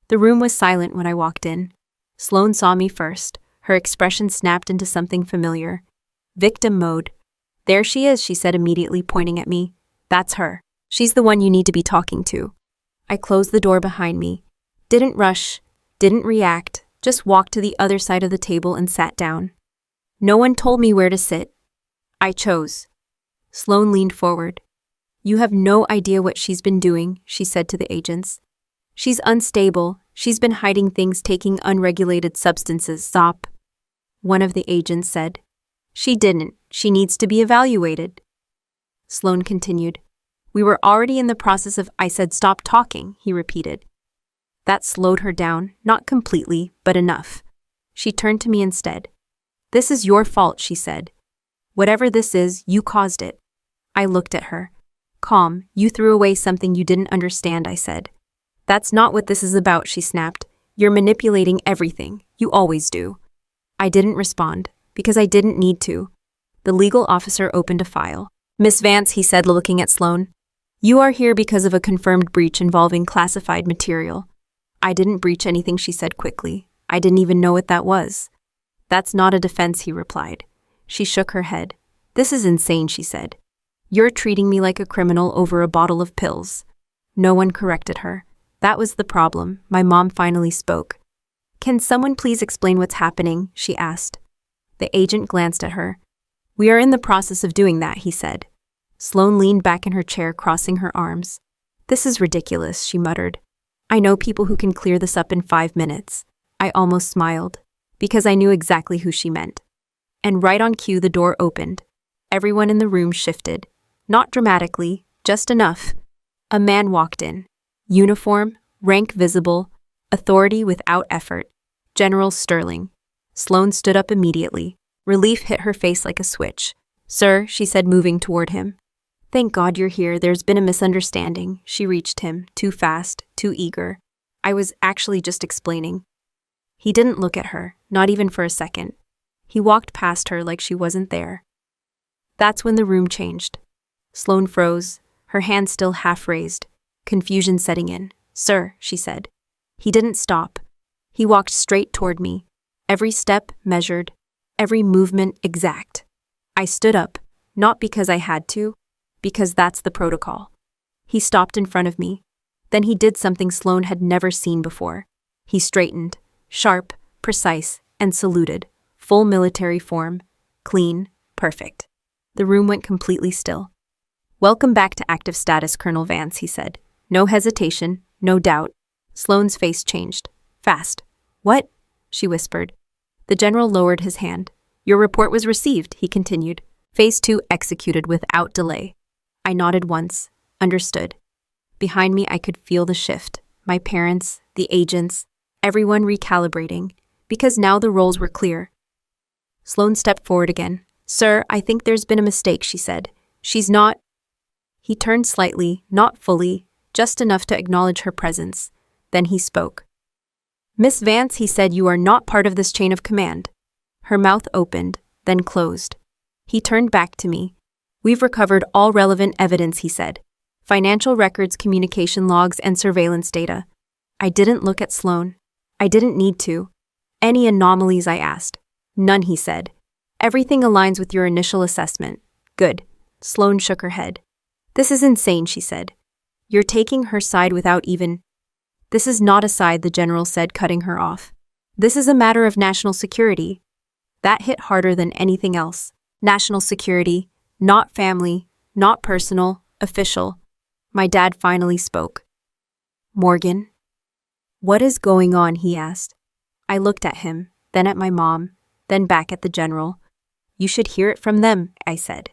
The room was silent when I walked in. Sloane saw me first. Her expression snapped into something familiar. Victim mode. There she is, she said immediately, pointing at me. That's her. She's the one you need to be talking to. I closed the door behind me. Didn't rush, didn't react, just walked to the other side of the table and sat down. No one told me where to sit. I chose. Sloane leaned forward. You have no idea what she's been doing, she said to the agents. She's unstable. She's been hiding things, taking unregulated substances. Stop. One of the agents said. She didn't. She needs to be evaluated. Sloane continued. We were already in the process of. I said stop talking, he repeated. That slowed her down, not completely, but enough. She turned to me instead. This is your fault, she said. Whatever this is, you caused it. I looked at her. Calm, you threw away something you didn't understand, I said. That's not what this is about, she snapped. You're manipulating everything. You always do. I didn't respond, because I didn't need to. The legal officer opened a file. Miss Vance, he said, looking at Sloane. You are here because of a confirmed breach involving classified material. I didn't breach anything, she said quickly. I didn't even know what that was. That's not a defense, he replied. She shook her head. This is insane, she said. You're treating me like a criminal over a bottle of pills. No one corrected her. That was the problem. My mom finally spoke. Can someone please explain what's happening? She asked. The agent glanced at her. We are in the process of doing that, he said. Sloane leaned back in her chair, crossing her arms. This is ridiculous, she muttered. I know people who can clear this up in 5 minutes. I almost smiled, because I knew exactly who she meant. And right on cue, the door opened. Everyone in the room shifted. Not dramatically, just enough. A man walked in. Uniform, rank visible, authority without effort. General Sterling. Sloane stood up immediately. Relief hit her face like a switch. Sir, she said, moving toward him. Thank God you're here. There's been a misunderstanding. She reached him, too fast, too eager. I was actually just explaining. He didn't look at her, not even for a second. He walked past her like she wasn't there. That's when the room changed. Sloane froze, her hand still half raised, confusion setting in. Sir, she said. He didn't stop. He walked straight toward me, every step measured, every movement exact. I stood up, not because I had to, because that's the protocol. He stopped in front of me. Then he did something Sloane had never seen before. He straightened, sharp, precise, and saluted. Full military form, clean, perfect. The room went completely still. Welcome back to active status, Colonel Vance, he said. No hesitation, no doubt. Sloane's face changed. Fast. What? She whispered. The general lowered his hand. Your report was received, he continued. Phase 2 executed without delay. I nodded once. Understood. Behind me, I could feel the shift. My parents, the agents, everyone recalibrating, because now the roles were clear. Sloane stepped forward again. Sir, I think there's been a mistake, she said. She's not. He turned slightly, not fully, just enough to acknowledge her presence. Then he spoke. Miss Vance, he said, you are not part of this chain of command. Her mouth opened, then closed. He turned back to me. We've recovered all relevant evidence, he said. Financial records, communication logs, and surveillance data. I didn't look at Sloane. I didn't need to. Any anomalies, I asked. None, he said. Everything aligns with your initial assessment. Good. Sloane shook her head. This is insane, she said. You're taking her side without even. This is not a side, the general said, cutting her off. This is a matter of national security. That hit harder than anything else. National security, not family, not personal, official. My dad finally spoke. Morgan? What is going on, he asked. I looked at him, then at my mom, then back at the general. You should hear it from them, I said.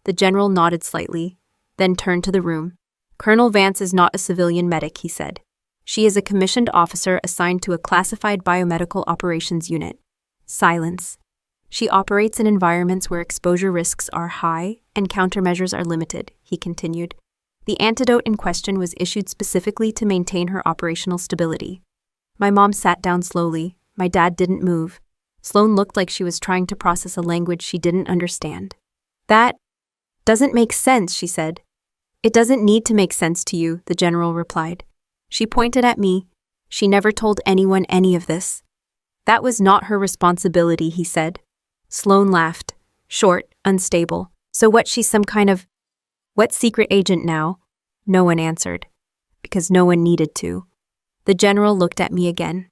The general nodded slightly, then turned to the room. Colonel Vance is not a civilian medic, he said. She is a commissioned officer assigned to a classified biomedical operations unit. Silence. She operates in environments where exposure risks are high and countermeasures are limited, he continued. The antidote in question was issued specifically to maintain her operational stability. My mom sat down slowly. My dad didn't move. Sloane looked like she was trying to process a language she didn't understand. That doesn't make sense, she said. It doesn't need to make sense to you, the general replied. She pointed at me. She never told anyone any of this. That was not her responsibility, he said. Sloane laughed. Short, unstable. So what, she's some kind of... What secret agent now? No one answered. Because no one needed to. The general looked at me again.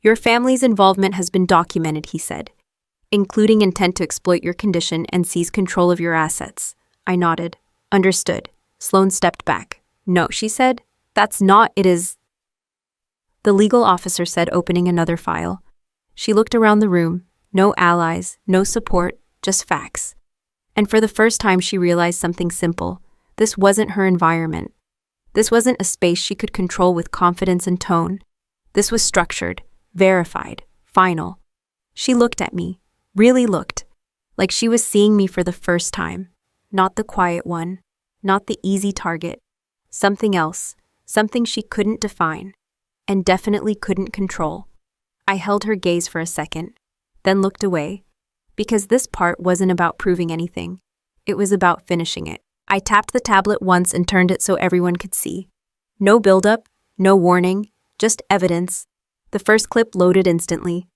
Your family's involvement has been documented, he said, including intent to exploit your condition and seize control of your assets. I nodded. Understood. Sloane stepped back. No, she said. That's not, it is... The legal officer said, opening another file. She looked around the room. No allies, no support, just facts. And for the first time she realized something simple. This wasn't her environment. This wasn't a space she could control with confidence and tone. This was structured, verified, final. She looked at me, really looked, like she was seeing me for the first time. Not the quiet one, not the easy target. Something else, something she couldn't define, and definitely couldn't control. I held her gaze for a second, then looked away, because this part wasn't about proving anything. It was about finishing it. I tapped the tablet once and turned it so everyone could see. No build-up, no warning, just evidence. The first clip loaded instantly.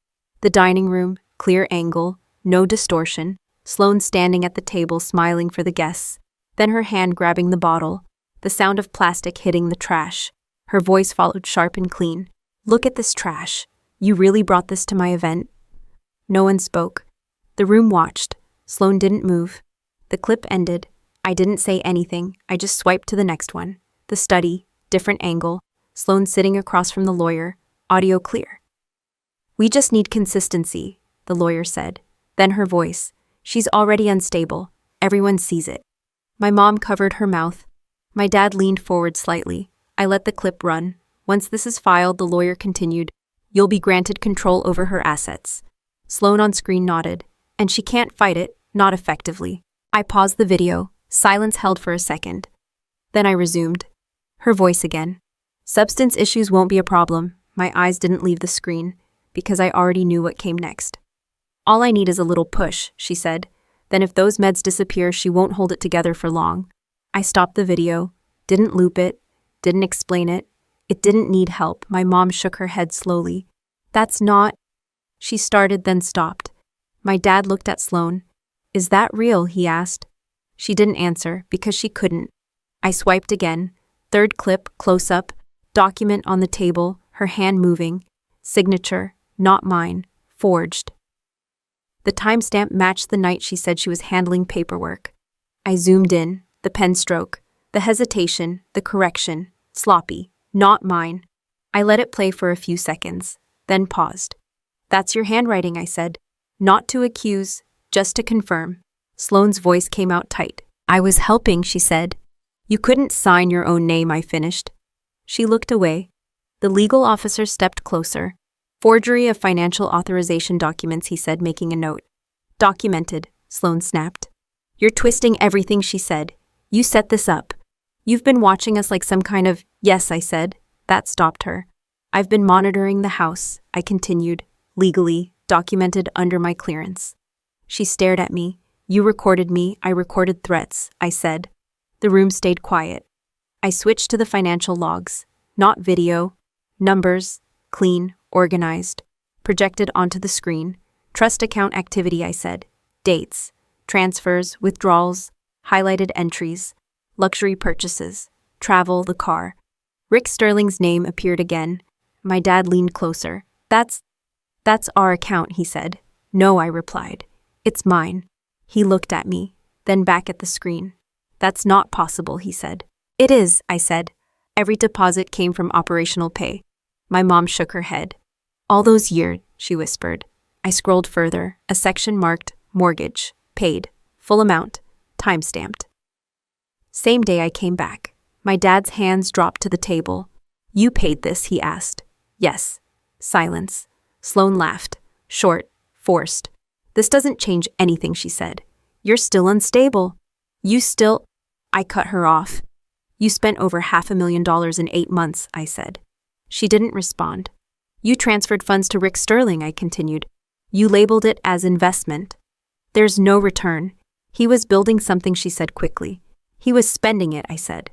The dining room, clear angle, no distortion. Sloane standing at the table smiling for the guests. Then her hand grabbing the bottle. The sound of plastic hitting the trash. Her voice followed sharp and clean. Look at this trash. You really brought this to my event? No one spoke. The room watched. Sloane didn't move. The clip ended. I didn't say anything. I just swiped to the next one. The study, different angle. Sloane sitting across from the lawyer. Audio clear. We just need consistency, the lawyer said. Then her voice. She's already unstable. Everyone sees it. My mom covered her mouth. My dad leaned forward slightly. I let the clip run. Once this is filed, the lawyer continued. You'll be granted control over her assets. Sloane on screen nodded. And she can't fight it, not effectively. I paused the video. Silence held for a second. Then I resumed. Her voice again. Substance issues won't be a problem. My eyes didn't leave the screen, because I already knew what came next. All I need is a little push, she said. Then if those meds disappear, she won't hold it together for long. I stopped the video, didn't loop it, didn't explain it. It didn't need help. My mom shook her head slowly. That's not... She started, then stopped. My dad looked at Sloane. Is that real? He asked. She didn't answer, because she couldn't. I swiped again. Third clip, close-up, document on the table, her hand moving. Signature, not mine, forged. The timestamp matched the night she said she was handling paperwork. I zoomed in, the pen stroke, the hesitation, the correction, sloppy, not mine. I let it play for a few seconds, then paused. That's your handwriting, I said. Not to accuse, just to confirm. Sloane's voice came out tight. I was helping, she said. You couldn't sign your own name, I finished. She looked away. The legal officer stepped closer. Forgery of financial authorization documents, he said, making a note. Documented, Sloane snapped. You're twisting everything, she said. You set this up. You've been watching us like some kind of... Yes, I said. That stopped her. I've been monitoring the house, I continued. Legally, documented under my clearance. She stared at me. You recorded me, I recorded threats, I said. The room stayed quiet. I switched to the financial logs. Not video. Numbers. Clean. Organized. Projected onto the screen. Trust account activity, I said. Dates. Transfers. Withdrawals. Highlighted entries. Luxury purchases. Travel, the car. Rick Sterling's name appeared again. My dad leaned closer. That's our account, he said. No, I replied. It's mine. He looked at me, then back at the screen. That's not possible, he said. It is, I said. Every deposit came from operational pay. My mom shook her head. All those years, she whispered. I scrolled further, a section marked mortgage, paid, full amount, time-stamped. Same day I came back. My dad's hands dropped to the table. You paid this, he asked. Yes. Silence. Sloane laughed. Short, forced. This doesn't change anything, she said. You're still unstable. I cut her off. You spent over $500,000 in 8 months, I said. She didn't respond. You transferred funds to Rick Sterling, I continued. You labeled it as investment. There's no return. He was building something, she said quickly. He was spending it, I said.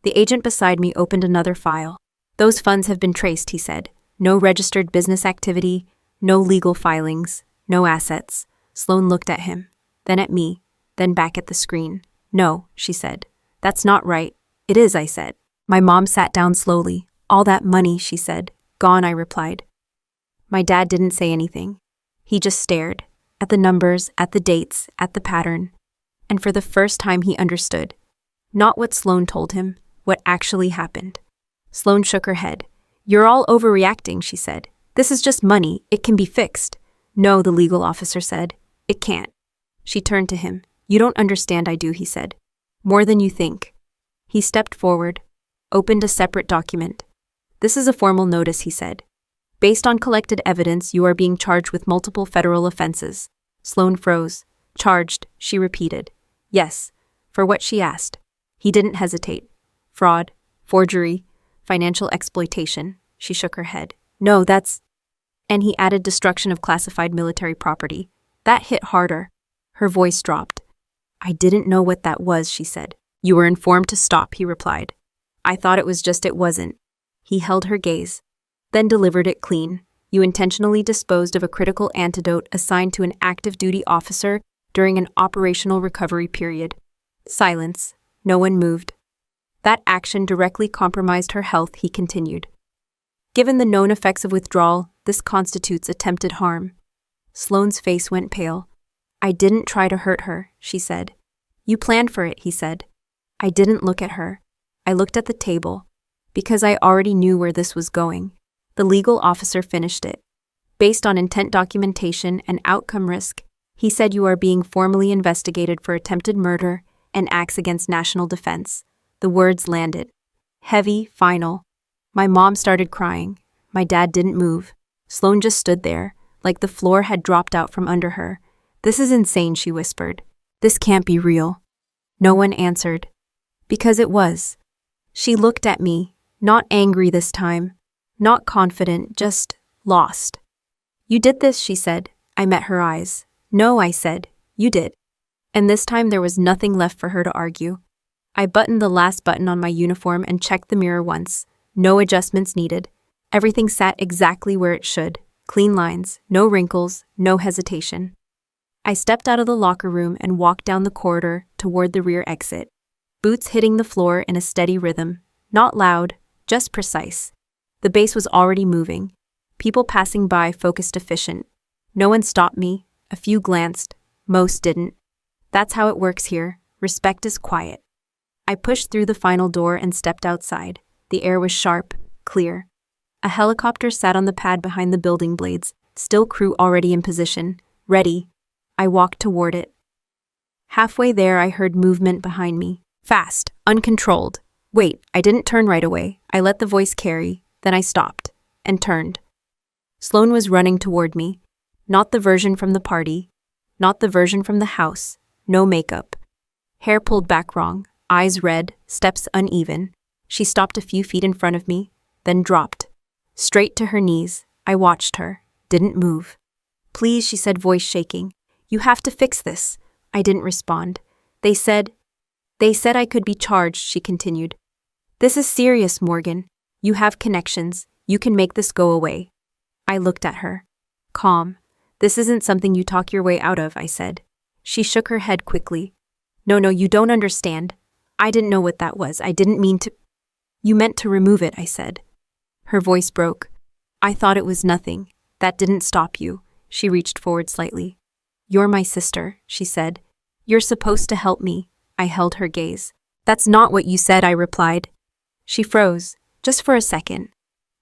The agent beside me opened another file. Those funds have been traced, he said. No registered business activity, no legal filings, no assets. Sloane looked at him, then at me, then back at the screen. No, she said. That's not right. It is, I said. My mom sat down slowly. All that money, she said. Gone, I replied. My dad didn't say anything. He just stared, at the numbers, at the dates, at the pattern. And for the first time he understood. Not what Sloane told him, what actually happened. Sloane shook her head. You're all overreacting, she said. This is just money. It can be fixed. No, the legal officer said. It can't. She turned to him. You don't understand, I do, he said. More than you think. He stepped forward, opened a separate document. This is a formal notice, he said. Based on collected evidence, you are being charged with multiple federal offenses. Sloane froze. Charged, she repeated. Yes, for what she asked. He didn't hesitate. Fraud, forgery, financial exploitation. She shook her head. No, that's... And he added destruction of classified military property. That hit harder. Her voice dropped. I didn't know what that was, she said. You were informed to stop, he replied. I thought it was just it wasn't. He held her gaze, then delivered it clean. You intentionally disposed of a critical antidote assigned to an active duty officer during an operational recovery period. Silence. No one moved. That action directly compromised her health, he continued. Given the known effects of withdrawal, this constitutes attempted harm. Sloane's face went pale. I didn't try to hurt her, she said. You planned for it, he said. I didn't look at her. I looked at the table, because I already knew where this was going. The legal officer finished it. Based on intent documentation and outcome risk, he said you are being formally investigated for attempted murder and acts against national defense. The words landed. Heavy, final. My mom started crying. My dad didn't move. Sloane just stood there, like the floor had dropped out from under her. This is insane, she whispered. This can't be real. No one answered. Because it was. She looked at me, not angry this time, not confident, just lost. You did this, she said. I met her eyes. No, I said. You did. And this time there was nothing left for her to argue. I buttoned the last button on my uniform and checked the mirror once. No adjustments needed. Everything sat exactly where it should. Clean lines, no wrinkles, no hesitation. I stepped out of the locker room and walked down the corridor toward the rear exit. Boots hitting the floor in a steady rhythm. Not loud, just precise. The base was already moving. People passing by focused efficient. No one stopped me. A few glanced. Most didn't. That's how it works here. Respect is quiet. I pushed through the final door and stepped outside. The air was sharp, clear. A helicopter sat on the pad behind the building blades, still crew already in position, ready. I walked toward it. Halfway there, I heard movement behind me. Fast, uncontrolled. Wait, I didn't turn right away. I let the voice carry, then I stopped, and turned. Sloane was running toward me. Not the version from the party, not the version from the house, no makeup. Hair pulled back wrong, eyes red, steps uneven. She stopped a few feet in front of me, then dropped. Straight to her knees. I watched her, didn't move. Please, she said, voice shaking. You have to fix this. I didn't respond. They said I could be charged, she continued. This is serious, Morgan. You have connections. You can make this go away. I looked at her. Calm. This isn't something you talk your way out of, I said. She shook her head quickly. No, you don't understand. I didn't know what that was. I didn't mean to... You meant to remove it, I said. Her voice broke. I thought it was nothing. That didn't stop you. She reached forward slightly. You're my sister, she said. You're supposed to help me. I held her gaze. That's not what you said, I replied. She froze, just for a second.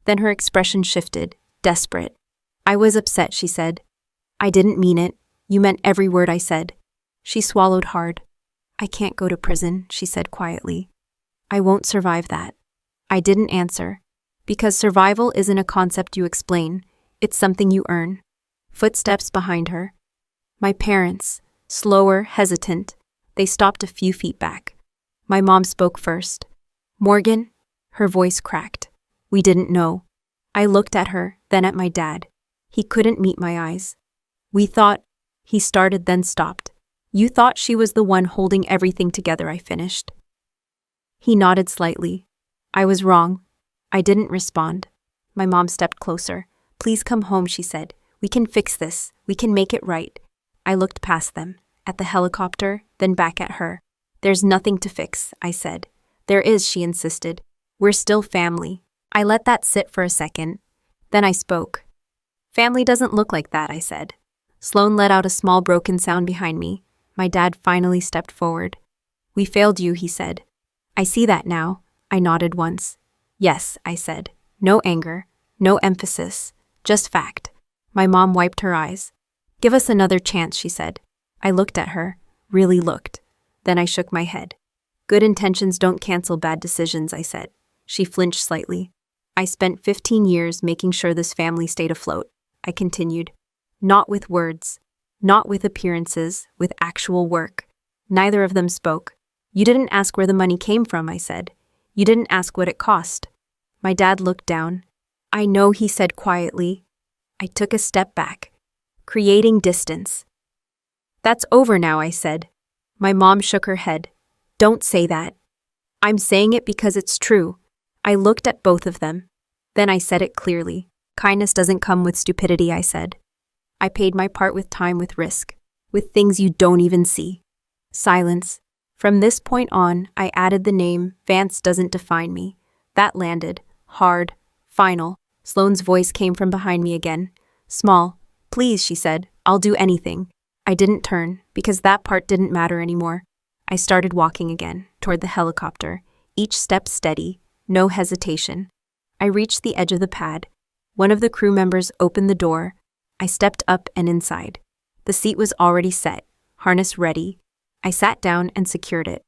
Then her expression shifted, desperate. I was upset, she said. I didn't mean it. You meant every word I said. She swallowed hard. I can't go to prison, she said quietly. I won't survive that. I didn't answer. Because survival isn't a concept you explain. It's something you earn. Footsteps behind her. My parents, slower, hesitant. They stopped a few feet back. My mom spoke first. Morgan? Her voice cracked. We didn't know. I looked at her, then at my dad. He couldn't meet my eyes. We thought, he started then stopped. You thought she was the one holding everything together, I finished. He nodded slightly. I was wrong. I didn't respond. My mom stepped closer. Please come home, she said. We can fix this. We can make it right. I looked past them, at the helicopter, then back at her. There's nothing to fix, I said. There is, she insisted. We're still family. I let that sit for a second. Then I spoke. Family doesn't look like that, I said. Sloan let out a small broken sound behind me. My dad finally stepped forward. We failed you, he said. I see that now. I nodded once. Yes, I said. No anger, no emphasis, just fact. My mom wiped her eyes. Give us another chance, she said. I looked at her, really looked. Then I shook my head. Good intentions don't cancel bad decisions, I said. She flinched slightly. I spent 15 years making sure this family stayed afloat, I continued. Not with words, not with appearances, with actual work. Neither of them spoke. You didn't ask where the money came from, I said. You didn't ask what it cost. My dad looked down. I know, he said quietly. I took a step back, creating distance. That's over now, I said. My mom shook her head. Don't say that. I'm saying it because it's true. I looked at both of them. Then I said it clearly. Kindness doesn't come with stupidity, I said. I paid my part with time, with risk, with things you don't even see. Silence. From this point on, I added the name, Vance doesn't define me. That landed. Hard. Final. Sloane's voice came from behind me again. Small. Please, she said. I'll do anything. I didn't turn, because that part didn't matter anymore. I started walking again, toward the helicopter, each step steady, no hesitation. I reached the edge of the pad. One of the crew members opened the door. I stepped up and inside. The seat was already set, harness ready. I sat down and secured it.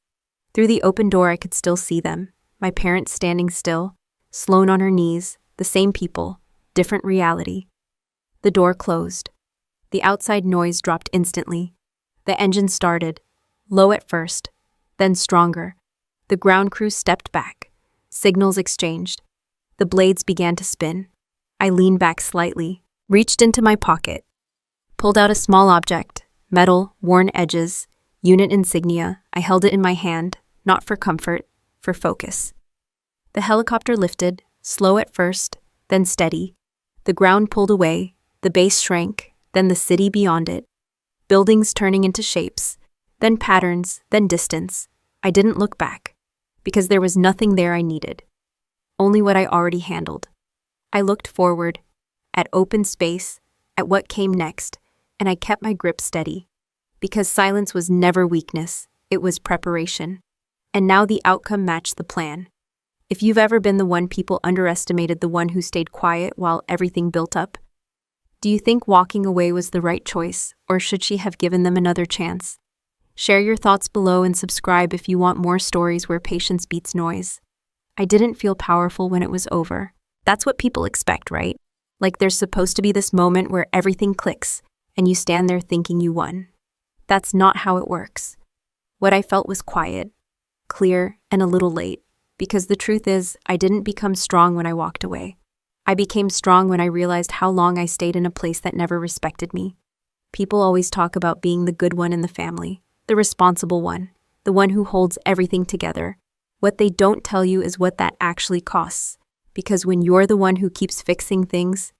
Through the open door I could still see them, my parents standing still, Sloane on her knees, the same people, different reality. The door closed. The outside noise dropped instantly. The engine started, low at first, then stronger. The ground crew stepped back. Signals exchanged. The blades began to spin. I leaned back slightly, reached into my pocket, pulled out a small object, metal, worn edges, unit insignia. I held it in my hand, not for comfort, for focus. The helicopter lifted, slow at first, then steady. The ground pulled away, the base shrank, then the city beyond it. Buildings turning into shapes, then patterns, then distance. I didn't look back, because there was nothing there I needed. Only what I already handled. I looked forward, at open space, at what came next, and I kept my grip steady. Because silence was never weakness, it was preparation. And now the outcome matched the plan. If you've ever been the one people underestimated, the one who stayed quiet while everything built up, do you think walking away was the right choice, or should she have given them another chance? Share your thoughts below and subscribe if you want more stories where patience beats noise. I didn't feel powerful when it was over. That's what people expect, right? Like there's supposed to be this moment where everything clicks, and you stand there thinking you won. That's not how it works. What I felt was quiet, clear, and a little late, because the truth is, I didn't become strong when I walked away. I became strong when I realized how long I stayed in a place that never respected me. People always talk about being the good one in the family, the responsible one, the one who holds everything together. What they don't tell you is what that actually costs, because when you're the one who keeps fixing things,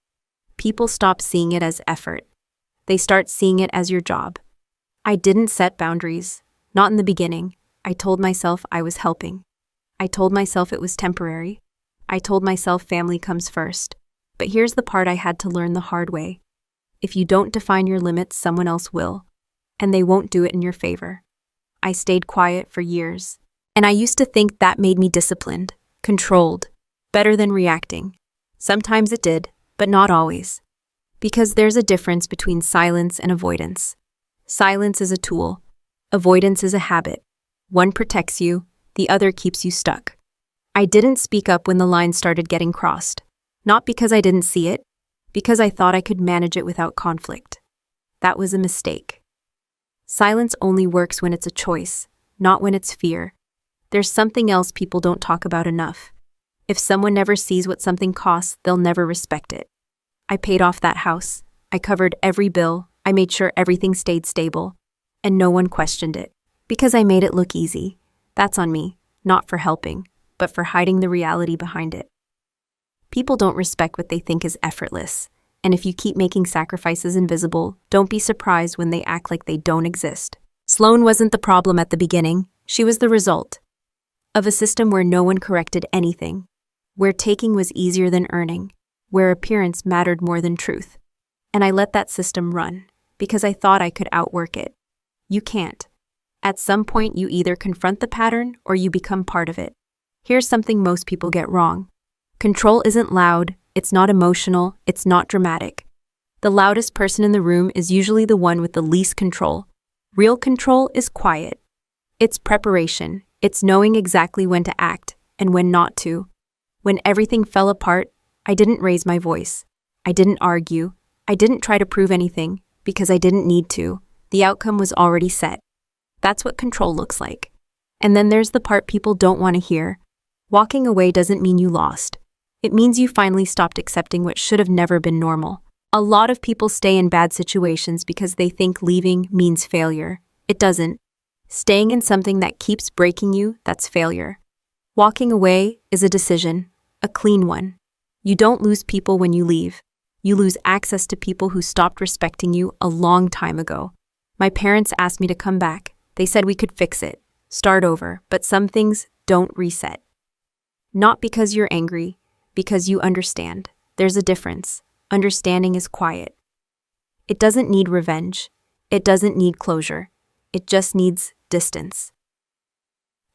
people stop seeing it as effort. They start seeing it as your job. I didn't set boundaries, not in the beginning. I told myself I was helping. I told myself it was temporary. I told myself family comes first. But here's the part I had to learn the hard way. If you don't define your limits, someone else will, and they won't do it in your favor. I stayed quiet for years, and I used to think that made me disciplined, controlled, better than reacting. Sometimes it did, but not always. Because there's a difference between silence and avoidance. Silence is a tool. Avoidance is a habit. One protects you, the other keeps you stuck. I didn't speak up when the line started getting crossed. Not because I didn't see it, because I thought I could manage it without conflict. That was a mistake. Silence only works when it's a choice, not when it's fear. There's something else people don't talk about enough. If someone never sees what something costs, they'll never respect it. I paid off that house. I covered every bill. I made sure everything stayed stable, and no one questioned it. Because I made it look easy. That's on me, not for helping, but for hiding the reality behind it. People don't respect what they think is effortless, and if you keep making sacrifices invisible, don't be surprised when they act like they don't exist. Sloane wasn't the problem at the beginning, she was the result of a system where no one corrected anything, where taking was easier than earning, where appearance mattered more than truth. And I let that system run, because I thought I could outwork it. You can't. At some point, you either confront the pattern or you become part of it. Here's something most people get wrong. Control isn't loud, it's not emotional, it's not dramatic. The loudest person in the room is usually the one with the least control. Real control is quiet. It's preparation. It's knowing exactly when to act and when not to. When everything fell apart, I didn't raise my voice. I didn't argue. I didn't try to prove anything because I didn't need to. The outcome was already set. That's what control looks like. And then there's the part people don't want to hear. Walking away doesn't mean you lost. It means you finally stopped accepting what should have never been normal. A lot of people stay in bad situations because they think leaving means failure. It doesn't. Staying in something that keeps breaking you, that's failure. Walking away is a decision, a clean one. You don't lose people when you leave. You lose access to people who stopped respecting you a long time ago. My parents asked me to come back. They said we could fix it, start over, but some things don't reset. Not because you're angry, because you understand. There's a difference. Understanding is quiet. It doesn't need revenge. It doesn't need closure. It just needs distance.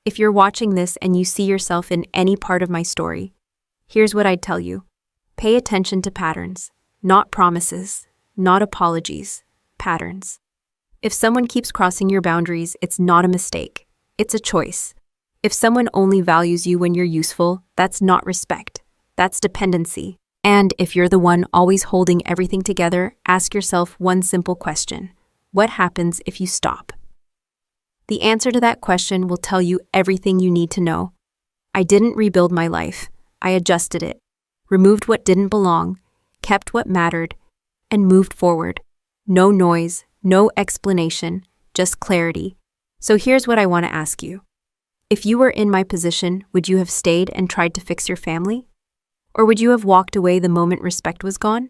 If you're watching this and you see yourself in any part of my story, here's what I'd tell you. Pay attention to patterns, not promises, not apologies, patterns. If someone keeps crossing your boundaries, it's not a mistake. It's a choice. If someone only values you when you're useful, that's not respect. That's dependency. And if you're the one always holding everything together, ask yourself one simple question. What happens if you stop? The answer to that question will tell you everything you need to know. I didn't rebuild my life. I adjusted it, removed what didn't belong, kept what mattered, and moved forward. No noise, no explanation, just clarity. So here's what I want to ask you. If you were in my position, would you have stayed and tried to fix your family? Or would you have walked away the moment respect was gone?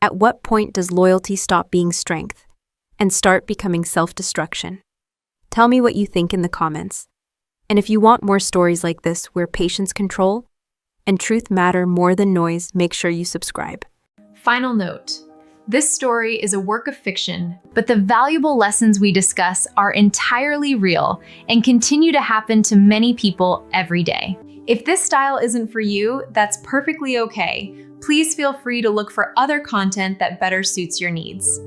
At what point does loyalty stop being strength and start becoming self-destruction? Tell me what you think in the comments. And if you want more stories like this where patience control and truth matter more than noise, make sure you subscribe. Final note. This story is a work of fiction, but the valuable lessons we discuss are entirely real and continue to happen to many people every day. If this style isn't for you, that's perfectly okay. Please feel free to look for other content that better suits your needs.